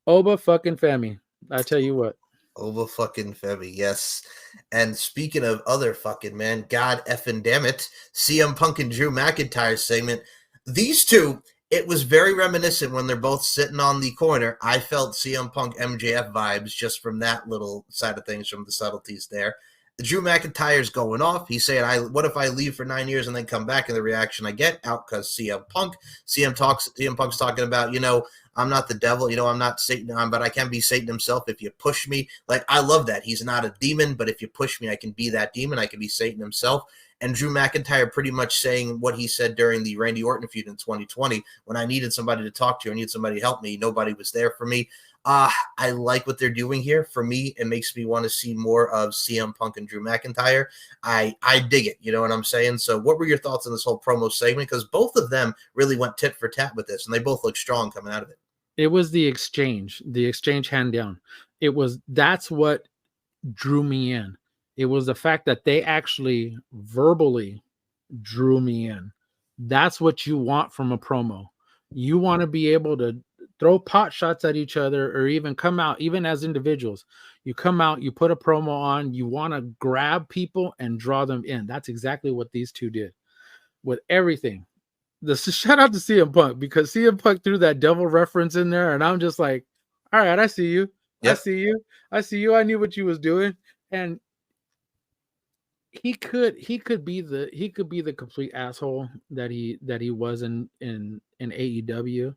Oba fucking Femi. I tell you what. Oba fucking Femi, yes. And speaking of other fucking man, God effing damn it, CM Punk and Drew McIntyre segment. These two, it was very reminiscent when they're both sitting on the corner. I felt CM Punk MJF vibes just from that little side of things, from the subtleties there. Drew McIntyre's going off. He's saying, what if I leave for 9 years and then come back? And the reaction I get, out because CM Punk. CM Punk's talking about, I'm not the devil, I'm not Satan, but I can be Satan himself if you push me. Like, I love that. He's not a demon, but if you push me, I can be that demon. I can be Satan himself. And Drew McIntyre pretty much saying what he said during the Randy Orton feud in 2020, when I needed somebody to talk to, I needed somebody to help me. Nobody was there for me. I like what they're doing here. For me, it makes me want to see more of CM Punk and Drew McIntyre. I dig it. You know what I'm saying? So what were your thoughts on this whole promo segment? Because both of them really went tit for tat with this, and they both look strong coming out of it. It was the exchange hand down. That's what drew me in. It was the fact that they actually verbally drew me in. That's what you want from a promo. You want to be able to throw pot shots at each other, or even come out, even as individuals. You come out, you put a promo on, you want to grab people and draw them in. That's exactly what these two did with everything. Shout out to CM Punk, because CM Punk threw that devil reference in there, and I'm just like, all right, I see you. Yep. I see you. I see you. I knew what you was doing. And he could be the complete asshole that he was in AEW.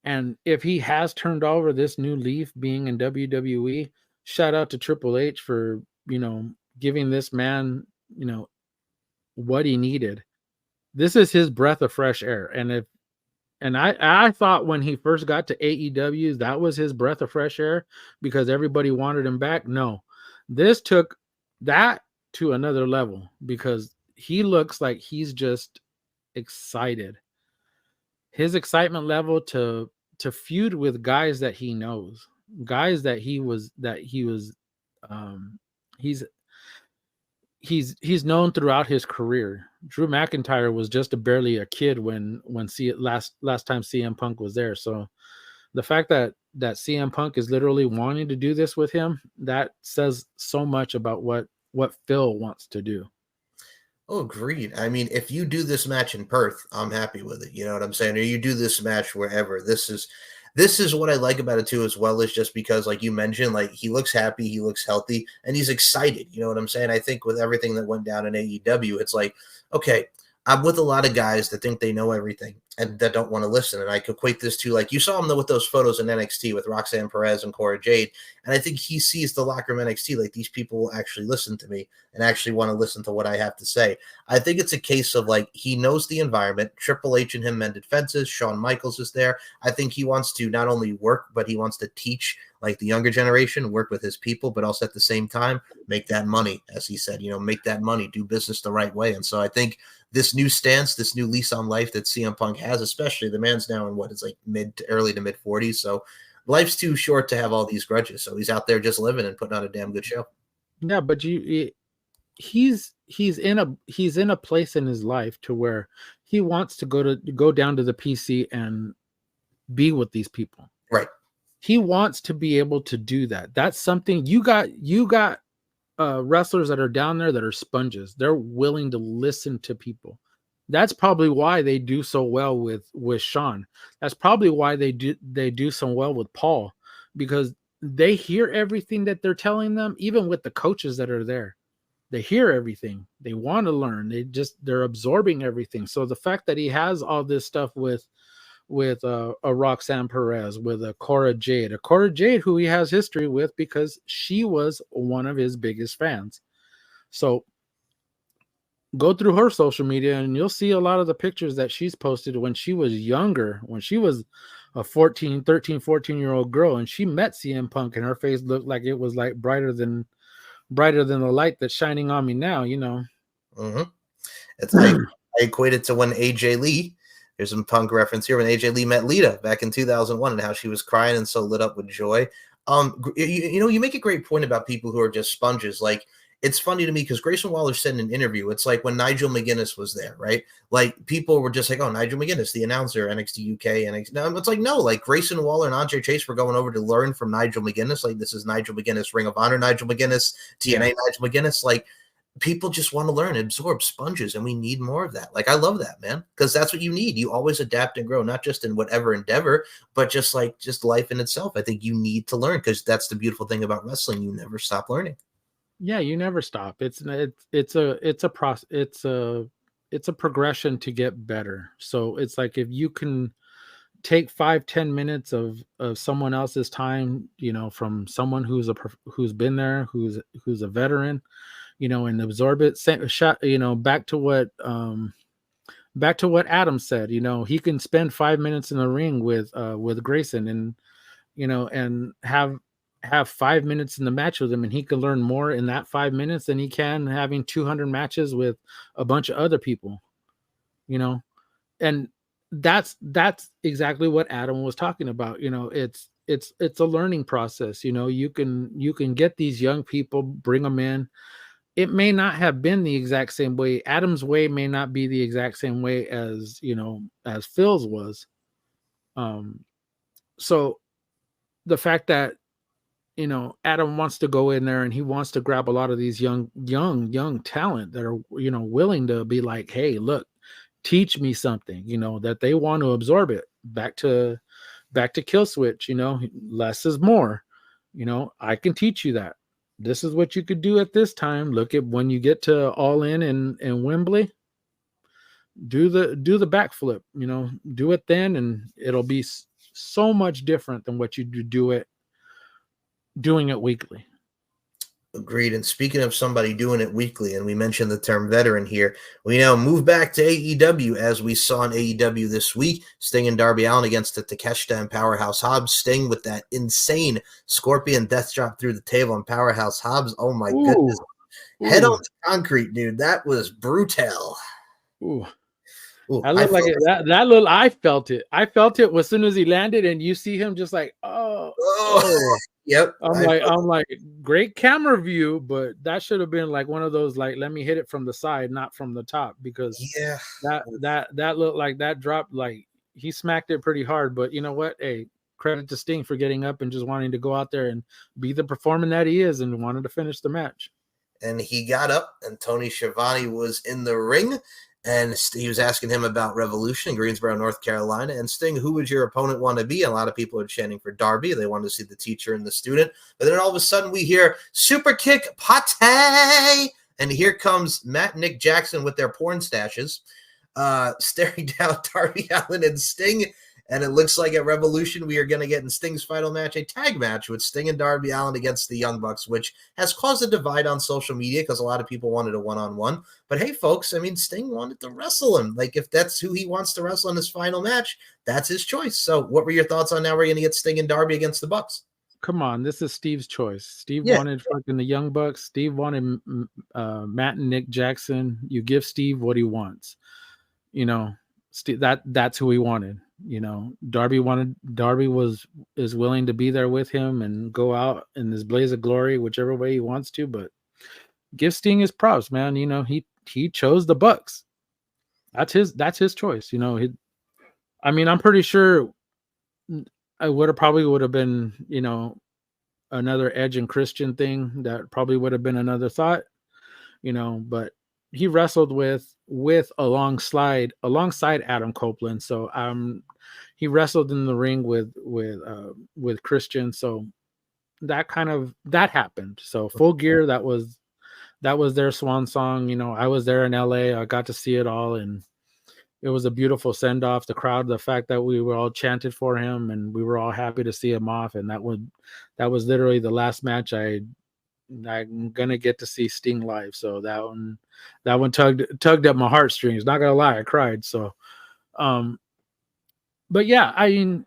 And if he has turned over this new leaf being in WWE, shout out to Triple H for, giving this man, what he needed. This is his breath of fresh air. And I thought when he first got to AEW, that was his breath of fresh air because everybody wanted him back. No, this took that to another level because he looks like he's just excited. His excitement level to feud with guys that he knows, guys that he's known throughout his career. Drew McIntyre was just barely a kid when last time CM Punk was there. So the fact that CM Punk is literally wanting to do this with him, that says so much about what Phil wants to do. Oh, agreed. I mean, if you do this match in Perth, I'm happy with it. You know what I'm saying? Or you do this match wherever. This is what I like about it too, as well as just because, like you mentioned, like he looks happy, he looks healthy, and he's excited. You know what I'm saying? I think with everything that went down in AEW, it's like, okay, I'm with a lot of guys that think they know everything and that don't want to listen. And I could equate this to, like, you saw him with those photos in NXT with Roxanne Perez and Cora Jade. And I think he sees the locker room NXT, like, these people will actually listen to me and actually want to listen to what I have to say. I think it's a case of, like, he knows the environment. Triple H and him mended fences. Shawn Michaels is there. I think he wants to not only work, but he wants to teach, like, the younger generation, work with his people, but also at the same time, make that money, as he said, make that money, do business the right way. And so I think this new stance, this new lease on life that CM Punk has, especially the man's now in it's like early to mid 40s. So life's too short to have all these grudges. So he's out there just living and putting on a damn good show. Yeah, but he's in a place in his life to where he wants to go down to the PC and be with these people. Right. He wants to be able to do that. That's something you got wrestlers that are down there that are sponges. They're willing to listen to people. That's probably why they do so well with Shawn. That's probably why they do so well with Paul, because they hear everything that they're telling them. Even with the coaches that are there, they hear everything. They want to learn. They're absorbing everything. So the fact that he has all this stuff with a Roxanne Perez, with a Cora Jade who he has history with because she was one of his biggest fans. So go through her social media and you'll see a lot of the pictures that she's posted when she was younger, when she was a 14-year-old girl, and she met CM Punk and her face looked like it was like brighter than the light that's shining on me now, Mm-hmm. It's like I equate it to when AJ Lee, there's some Punk reference here, when AJ Lee met Lita back in 2001 and how she was crying and so lit up with joy. You make a great point about people who are just sponges. Like, it's funny to me because Grayson Waller said in an interview, it's like when Nigel McGuinness was there, right? Like, people were just like, oh, Nigel McGuinness, the announcer, NXT UK. NXT. No, it's like, no, like Grayson Waller and Andre Chase were going over to learn from Nigel McGuinness. Like, this is Nigel McGuinness, Ring of Honor Nigel McGuinness, TNA Nigel McGuinness. Like, people just want to learn, absorb, sponges, and we need more of that. Like, I love that, man, because that's what you need. You always adapt and grow, not just in whatever endeavor, but just life in itself. I think you need to learn, because that's the beautiful thing about wrestling. You never stop learning. Yeah, you never stop. It's a process. It's a progression to get better. So it's like, if you can take 5-10 minutes of someone else's time, from someone who's been there, who's a veteran, and absorb it. Back to what Adam said. He can spend 5 minutes in the ring with Grayson, and have 5 minutes in the match with him, and he can learn more in that 5 minutes than he can having 200 matches with a bunch of other people. And that's exactly what Adam was talking about. It's a learning process. You can get these young people, bring them in, it may not have been the exact same way. Adam's way may not be the exact same way as, as Phil's was. So the fact that, Adam wants to go in there and he wants to grab a lot of these young talent that are, willing to be like, hey, look, teach me something, that they want to absorb it. Back to kill switch, less is more. I can teach you that. This is what you could do at this time. Look at when you get to All In Wembley, do the backflip, do it then, and it'll be so much different than what you doing it weekly. Agreed. And speaking of somebody doing it weekly, and we mentioned the term veteran here, we now move back to AEW, as we saw in AEW this week. Sting and Darby Allin against the Takeshita and Powerhouse Hobbs. Sting with that insane Scorpion death drop through the table on Powerhouse Hobbs. Oh my goodness. Head on the concrete, dude. That was brutal. Ooh. I looked like that little. I felt it. I felt it as soon as he landed, and you see him just like, oh. Yep. I'm like, great camera view, but that should have been like one of those, like, let me hit it from the side, not from the top, because that looked like that dropped, like he smacked it pretty hard. But you know what? Hey, credit to Sting for getting up and just wanting to go out there and be the performer that he is, and wanted to finish the match. And he got up, and Tony Schiavone was in the ring. And he was asking him about Revolution in Greensboro, North Carolina. And Sting, who would your opponent want to be? And a lot of people are chanting for Darby. They wanted to see the teacher and the student. But then all of a sudden we hear super kick pate. And here comes Matt and Nick Jackson with their porn stashes, staring down Darby Allin and Sting. And it looks like at Revolution, we are going to get in Sting's final match, a tag match with Sting and Darby Allin against the Young Bucks, which has caused a divide on social media because a lot of people wanted a one-on-one. But hey, folks, I mean, Sting wanted to wrestle him. Like, if that's who he wants to wrestle in his final match, that's his choice. So what were your thoughts on now we're going to get Sting and Darby against the Bucks? Come on, this is Steve's choice. Steve wanted fucking the Young Bucks. Steve wanted Matt and Nick Jackson. You give Steve what he wants. Steve, that's who he wanted. Darby is willing to be there with him and go out in this blaze of glory, whichever way he wants to, but give Sting his props, man. He chose the Bucks. That's his choice. I'm pretty sure I would have been, another Edge and Christian thing. That probably would have been another thought, but he wrestled with alongside Adam Copeland. So he wrestled in the ring with Christian. So that happened. So Full Gear, that was their swan song. I was there in LA. I got to see it all, and it was a beautiful send off. The crowd, the fact that we were all chanted for him and we were all happy to see him off. And that was literally the last match I'm gonna get to see Sting live, so that one tugged at my heartstrings. Not gonna lie, I cried. So, but yeah, I mean,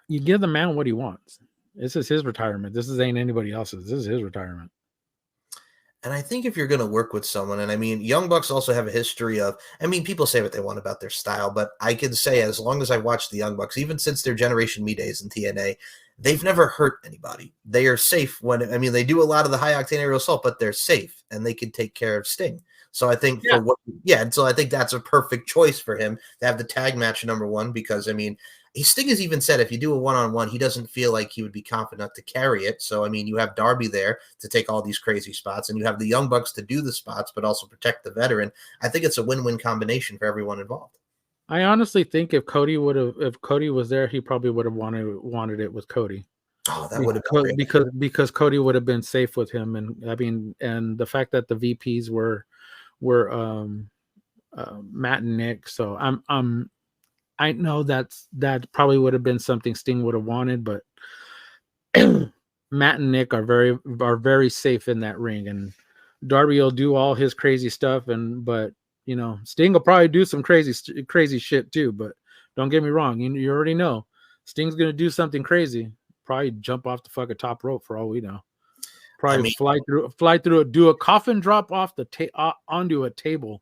you give the man what he wants. This is his retirement. Ain't anybody else's. This is his retirement. And I think if you're going to work with someone, and I mean, Young Bucks also have a history of, people say what they want about their style, but I can say as long as I watched the Young Bucks, even since their Generation Me days in TNA, they've never hurt anybody. They are safe they do a lot of the high octane aerial assault, but they're safe and they can take care of Sting. So I think so I think that's a perfect choice for him to have the tag match number one, because Sting has even said if you do a one-on-one, he doesn't feel like he would be confident enough to carry it. So, you have Darby there to take all these crazy spots, and you have the Young Bucks to do the spots, but also protect the veteran. I think it's a win-win combination for everyone involved. I honestly think if Cody was there, he probably would have wanted it with Cody. Oh, that would have been great. Because Cody would have been safe with him, and the fact that the VPs were Matt and Nick. So I know that probably would have been something Sting would have wanted, but Matt and Nick are very safe in that ring, and Darby will do all his crazy stuff, but Sting will probably do some crazy shit too. But don't get me wrong, you already know Sting's gonna do something crazy. Probably jump off the fucking top rope for all we know. Probably fly through it, do a coffin drop off onto a table.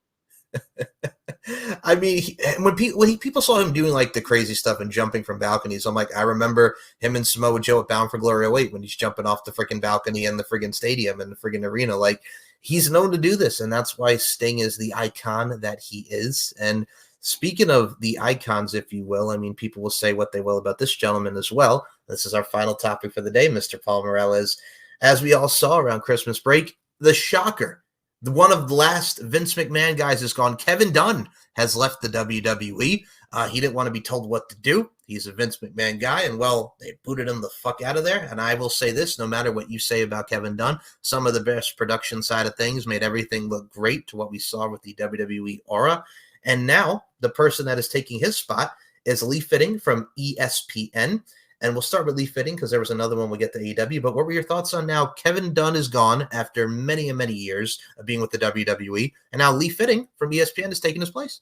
I mean, when people saw him doing like the crazy stuff and jumping from balconies, I'm like, I remember him and Samoa Joe at Bound for Glory 08 when he's jumping off the freaking balcony in the friggin' stadium and the friggin' arena. Like, he's known to do this, and that's why Sting is the icon that he is. And speaking of the icons, if you will, I mean, people will say what they will about this gentleman as well. This is our final topic for the day, Mr. Paul Morales. As we all saw around Christmas break, the shocker. One of the last Vince McMahon guys is gone. Kevin Dunn has left the WWE. He didn't want to be told what to do. He's a Vince McMahon guy, and well, they booted him the fuck out of there. And I will say this, no matter what you say about Kevin Dunn, some of the best production side of things made everything look great to what we saw with the WWE aura. And now the person that is taking his spot is Lee Fitting from ESPN. And we'll start with Lee Fitting because there was another one we'll get to AEW. But what were your thoughts on now Kevin Dunn is gone after many and many years of being with the WWE, and now Lee Fitting from ESPN is taking his place?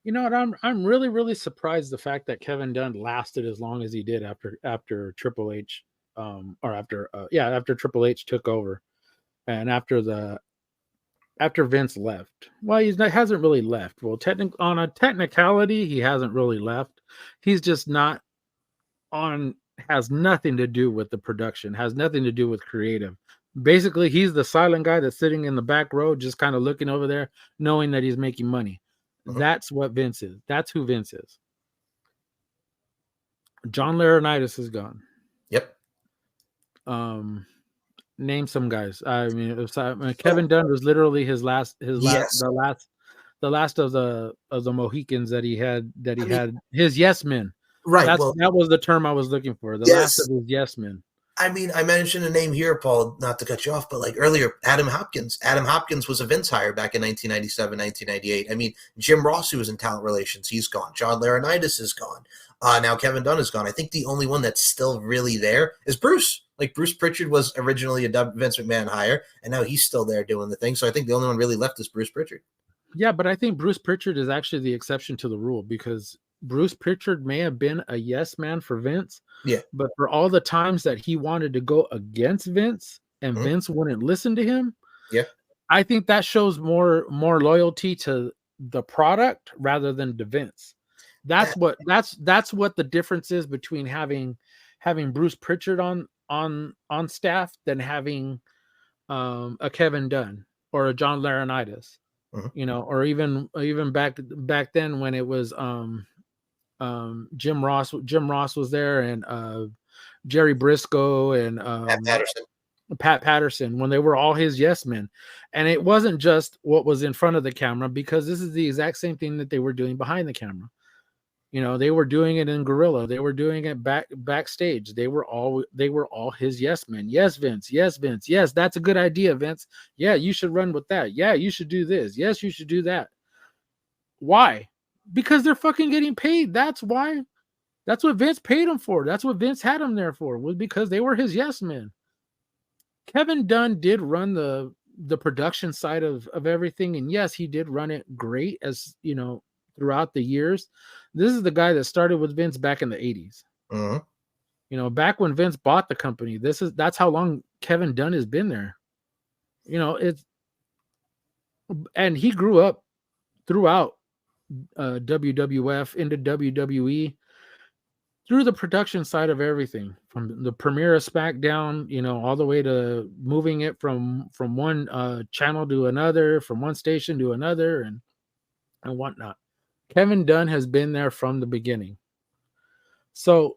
You know what? I'm really, really surprised the fact that Kevin Dunn lasted as long as he did after Triple H, after Triple H took over, and after Vince left. Well, hasn't really left. Well, on a technicality, he hasn't really left. He's just not on. Has nothing to do with the production. Has nothing to do with creative. Basically, he's the silent guy that's sitting in the back row, just kind of looking over there, knowing that he's making money. That's what Vince is. That's who Vince is. John Laurinaitis is gone. Yep. Name some guys. I mean, Kevin Dunn was literally the last of the Mohicans that he had. His yes men. Right. That was the term I was looking for. The last of his yes men. I mean, I mentioned a name here, Paul, not to cut you off, but like earlier, Adam Hopkins. Adam Hopkins was a Vince hire back in 1997, 1998. I mean, Jim Ross, who was in talent relations, he's gone. John Laurinaitis is gone. Now Kevin Dunn is gone. I think the only one that's still really there is Bruce. Like, Bruce Pritchard was originally a Vince McMahon hire, and now he's still there doing the thing. So I think the only one really left is Bruce Pritchard. Yeah, but I think Bruce Pritchard is actually the exception to the rule, because Bruce Pritchard may have been a yes man for Vince. Yeah. But for all the times that he wanted to go against Vince and Vince wouldn't listen to him. Yeah. I think that shows more loyalty to the product rather than to Vince. That's what the difference is between having Bruce Pritchard on staff than having a Kevin Dunn or a John Laurinaitis. You know, or even back then when it was Jim Ross was there, and Jerry Briscoe and Pat Patterson, when they were all his yes men. And it wasn't just what was in front of the camera, because this is the exact same thing that they were doing behind the camera. You know, they were doing it in Gorilla. They were doing it backstage. They were all his yes men. Yes, Vince. Yes, Vince. Yes, that's a good idea, Vince. Yeah, you should run with that. Yeah, you should do this. Yes, you should do that. Why? Because they're fucking getting paid. That's why. That's what Vince paid them for. That's what Vince had them there for, was because they were his yes men. Kevin Dunn did run the production side of everything. And yes, he did run it great, as you know, throughout the years. This is the guy that started with Vince back in the 80s. You know, back when Vince bought the company. That's how long Kevin Dunn has been there. You know, and he grew up throughout WWF into WWE through the production side of everything, from the premiere of SmackDown, you know, all the way to moving it from one channel to another, from one station to another, and whatnot. Kevin Dunn has been there from the beginning. So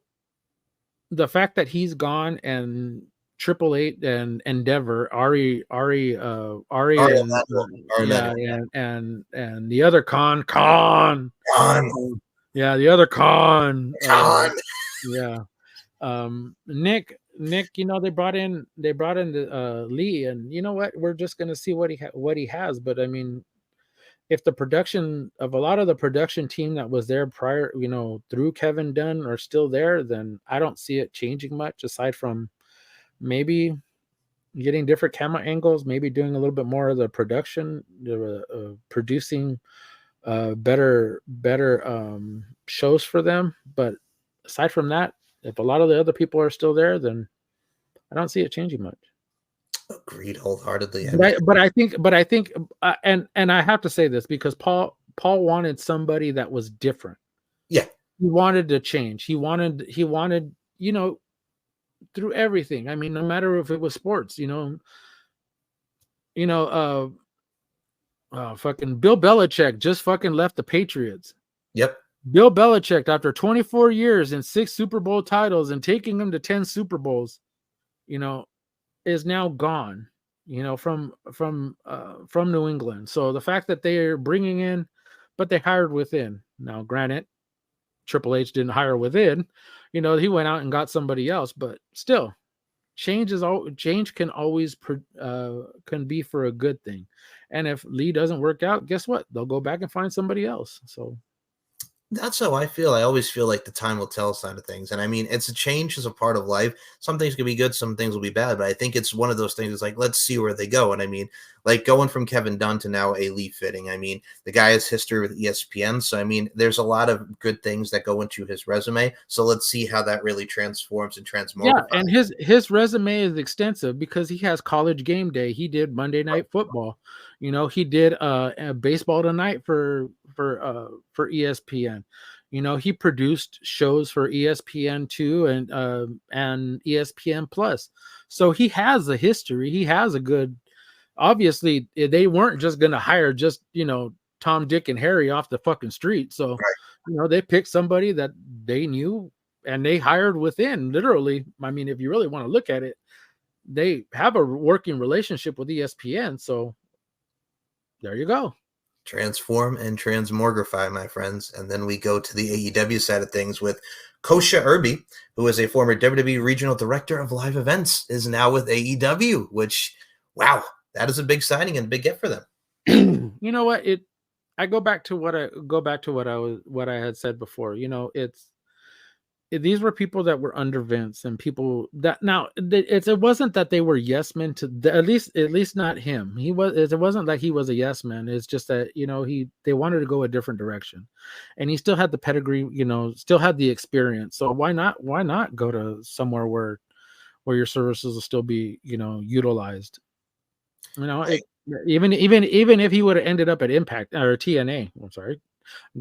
the fact that he's gone, and Triple Eight and Endeavor, Ari and the other Khan. Yeah, the other Khan. Nick, you know, they brought in Lee, and you know what? We're just gonna see what he has. But I mean, if the production of a lot of the production team that was there prior, you know, through Kevin Dunn are still there, then I don't see it changing much, aside from maybe getting different camera angles, maybe doing a little bit more of the production, producing better shows for them. But aside from that, if a lot of the other people are still there, then I don't see it changing much. Agreed wholeheartedly. But I think, and I have to say this because Paul wanted somebody that was different. Yeah. He wanted to change. He wanted, you know, through everything. I mean, no matter if it was sports, fucking Bill Belichick just fucking left the Patriots. Yep. Bill Belichick, after 24 years and 6 Super Bowl titles and taking them to 10 Super Bowls, is now gone, from New England. So the fact that they are bringing in, but they hired within. Now, granted, Triple H didn't hire within. He went out and got somebody else, but still, change can always can be for a good thing. And if Lee doesn't work out, guess what? They'll go back and find somebody else. So that's how I feel. I always feel like the time will tell side of things. And I mean, it's a change is a part of life. Some things can be good, some things will be bad, but I think it's one of those things. It's like, let's see where they go. And I mean, like going from Kevin Dunn to now a Lee Fitting. I mean, the guy has history with ESPN. So, I mean, there's a lot of good things that go into his resume. So let's see how that really transforms and transmogrifies. Yeah, and his resume is extensive because he has College Game Day. He did Monday Night Football. He did Baseball Tonight for ESPN. He produced shows for ESPN2 and ESPN Plus. So he has a history. He has a good. Obviously, they weren't just going to hire just Tom, Dick, and Harry off the fucking street. So they picked somebody that they knew and they hired within. Literally, I mean, if you really want to look at it, they have a working relationship with ESPN. So there you go. Transform and transmogrify, my friends. And then we go to the AEW side of things with Kosha Irby, who is a former WWE regional director of live events, is now with AEW, which, wow, that is a big signing and a big get for them. You know what? I go back to what I had said before. These were people that were under Vince and people that now it wasn't that they were yes men to at least not him. It wasn't like he was a yes man. It's just that, they wanted to go a different direction and he still had the pedigree, still had the experience. So why not go to somewhere where your services will still be, utilized, even if he would have ended up at Impact or TNA. I'm sorry.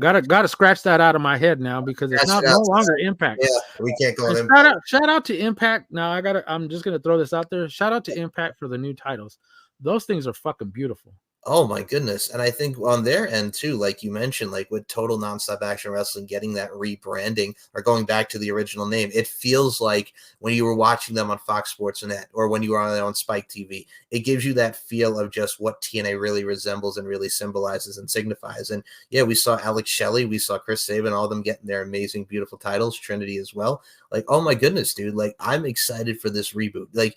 Gotta scratch that out of my head now because it's no longer Impact. Yeah, we can't go Impact. Shout out to Impact. Now I'm just gonna throw this out there. Shout out to Impact for the new titles. Those things are fucking beautiful. Oh my goodness. And I think on their end too, like you mentioned, like with Total Nonstop Action Wrestling getting that rebranding or going back to the original name, it feels like when you were watching them on Fox Sports Net or when you were on Spike TV, it gives you that feel of just what TNA really resembles and really symbolizes and signifies. And yeah, we saw Alex Shelley, we saw Chris Sabin, all of them getting their amazing, beautiful titles, Trinity as well. Like, oh my goodness, dude, like I'm excited for this reboot. Like,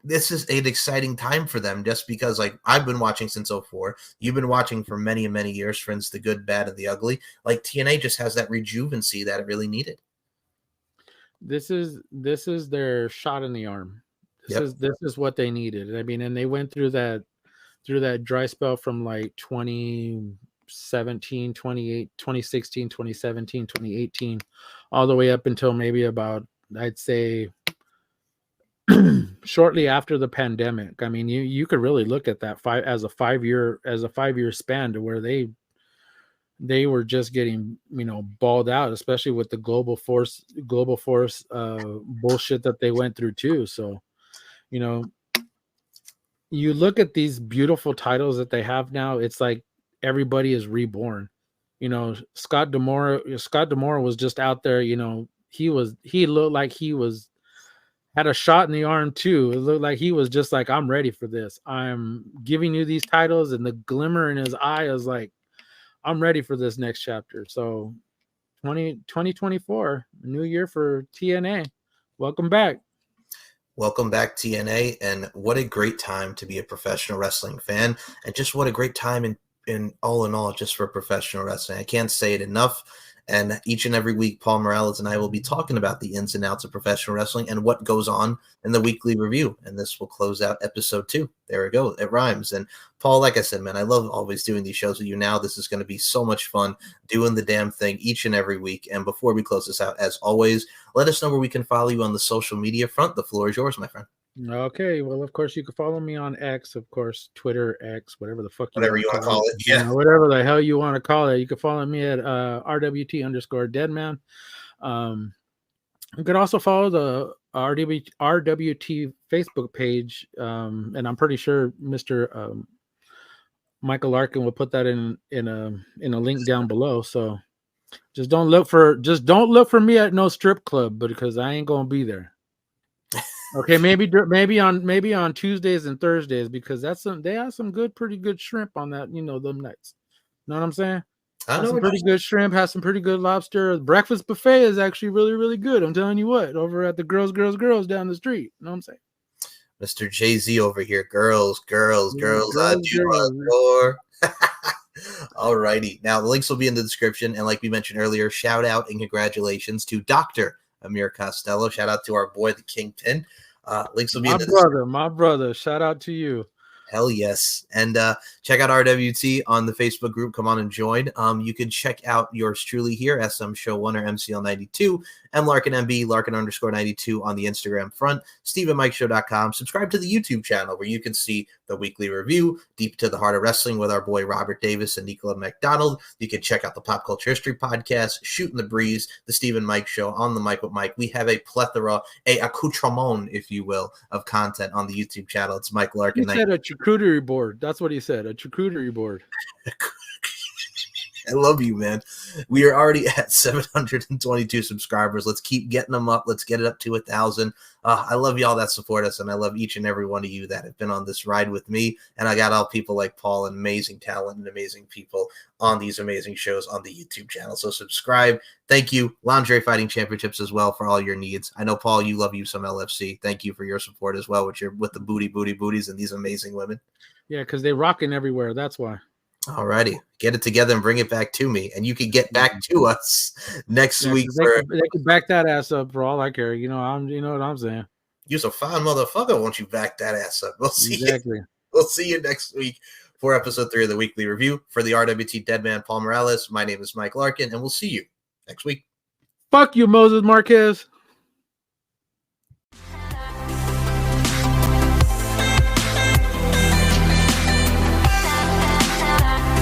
this is an exciting time for them just because, like, I've been watching since 2004. You've been watching for many and many years, friends, the good, bad, and the ugly. Like, TNA just has that rejuvenancy that it really needed. This is their shot in the arm. This is what they needed. I mean, and they went through that dry spell from like 2017, 2016, 2017, 2018, all the way up until maybe about, I'd say, shortly after the pandemic. I mean, you could really look at that as a 5-year span to where they were just getting balled out, especially with the global force bullshit that they went through too. So you look at these beautiful titles that they have now, it's like everybody is reborn. Scott D'Amore was just out there. He looked like he had a shot in the arm too. It looked like he was just like, I'm ready for this. I'm giving you these titles, and the glimmer in his eye is like, I'm ready for this next chapter. So 2024, new year for TNA. Welcome back. Welcome back, TNA. And what a great time to be a professional wrestling fan. And just what a great time in all, just for professional wrestling. I can't say it enough. And each and every week, Paul Morales and I will be talking about the ins and outs of professional wrestling and what goes on in the weekly review. And this will close out episode 2. There we go. It rhymes. And Paul, like I said, man, I love always doing these shows with you now. This is going to be so much fun doing the damn thing each and every week. And before we close this out, as always, let us know where we can follow you on the social media front. The floor is yours, my friend. Okay, well, of course, you can follow me on X, of course, Twitter, X, whatever the fuck Whatever you want to call it. You Yeah. know, whatever the hell you want to call it. You can follow me at RWT_Deadman. You can also follow the RWT Facebook page, and I'm pretty sure Mr. Michael Larkin will put that in a link down below. So just don't look for me at no strip club, because I ain't gonna be there. Okay, maybe on Tuesdays and Thursdays, because they have some pretty good shrimp on that, them nights. Know what I'm saying? I know Some pretty good shrimp, has some pretty good lobster. Breakfast buffet is actually really, really good. I'm telling you what, over at the girls down the street. You know what I'm saying? Mr. Jay-Z over here. Girls, I do adore. All righty. Now, the links will be in the description. And like we mentioned earlier, shout out and congratulations to Dr. Amir Costello. Shout out to our boy, the Kingpin. Links will be in the description. My brother. Shout out to you. Hell yes. And check out RWT on the Facebook group. Come on and join. You can check out yours truly here, SM Show 1 or MCL92, M Larkin MB, Larkin_92 on the Instagram front, StephenMikeShow.com. Subscribe to the YouTube channel where you can see the weekly review, Deep to the Heart of Wrestling with our boy Robert Davis and Nicola McDonald. You can check out the Pop Culture History Podcast, Shooting the Breeze, the Stephen Mike Show, On the Mic with Mike. We have a plethora, a accoutrement, if you will, of content on the YouTube channel. It's Mike Larkin. He said a charcuterie board. That's what he said, a charcuterie board. I love you, man. We are already at 722 subscribers. Let's keep getting them up. Let's get it up to 1,000. I love y'all that support us, and I love each and every one of you that have been on this ride with me. And I got all people like Paul and amazing talent and amazing people on these amazing shows on the YouTube channel. So subscribe. Thank you. Lingerie Fighting Championships as well for all your needs. I know, Paul, you love you some LFC. Thank you for your support as well with the booties and these amazing women. Yeah, because they rocking everywhere. That's why. All righty, get it together and bring it back to me, and you can get back to us next week. They can back that ass up for all I care. You know what I'm saying. You're a fine motherfucker. Won't you back that ass up? We'll see. Exactly. We'll see you next week for episode 3 of the weekly review. For the RWT Deadman Paul Morales, my name is Mike Larkin, and we'll see you next week. Fuck you, Moses Marquez.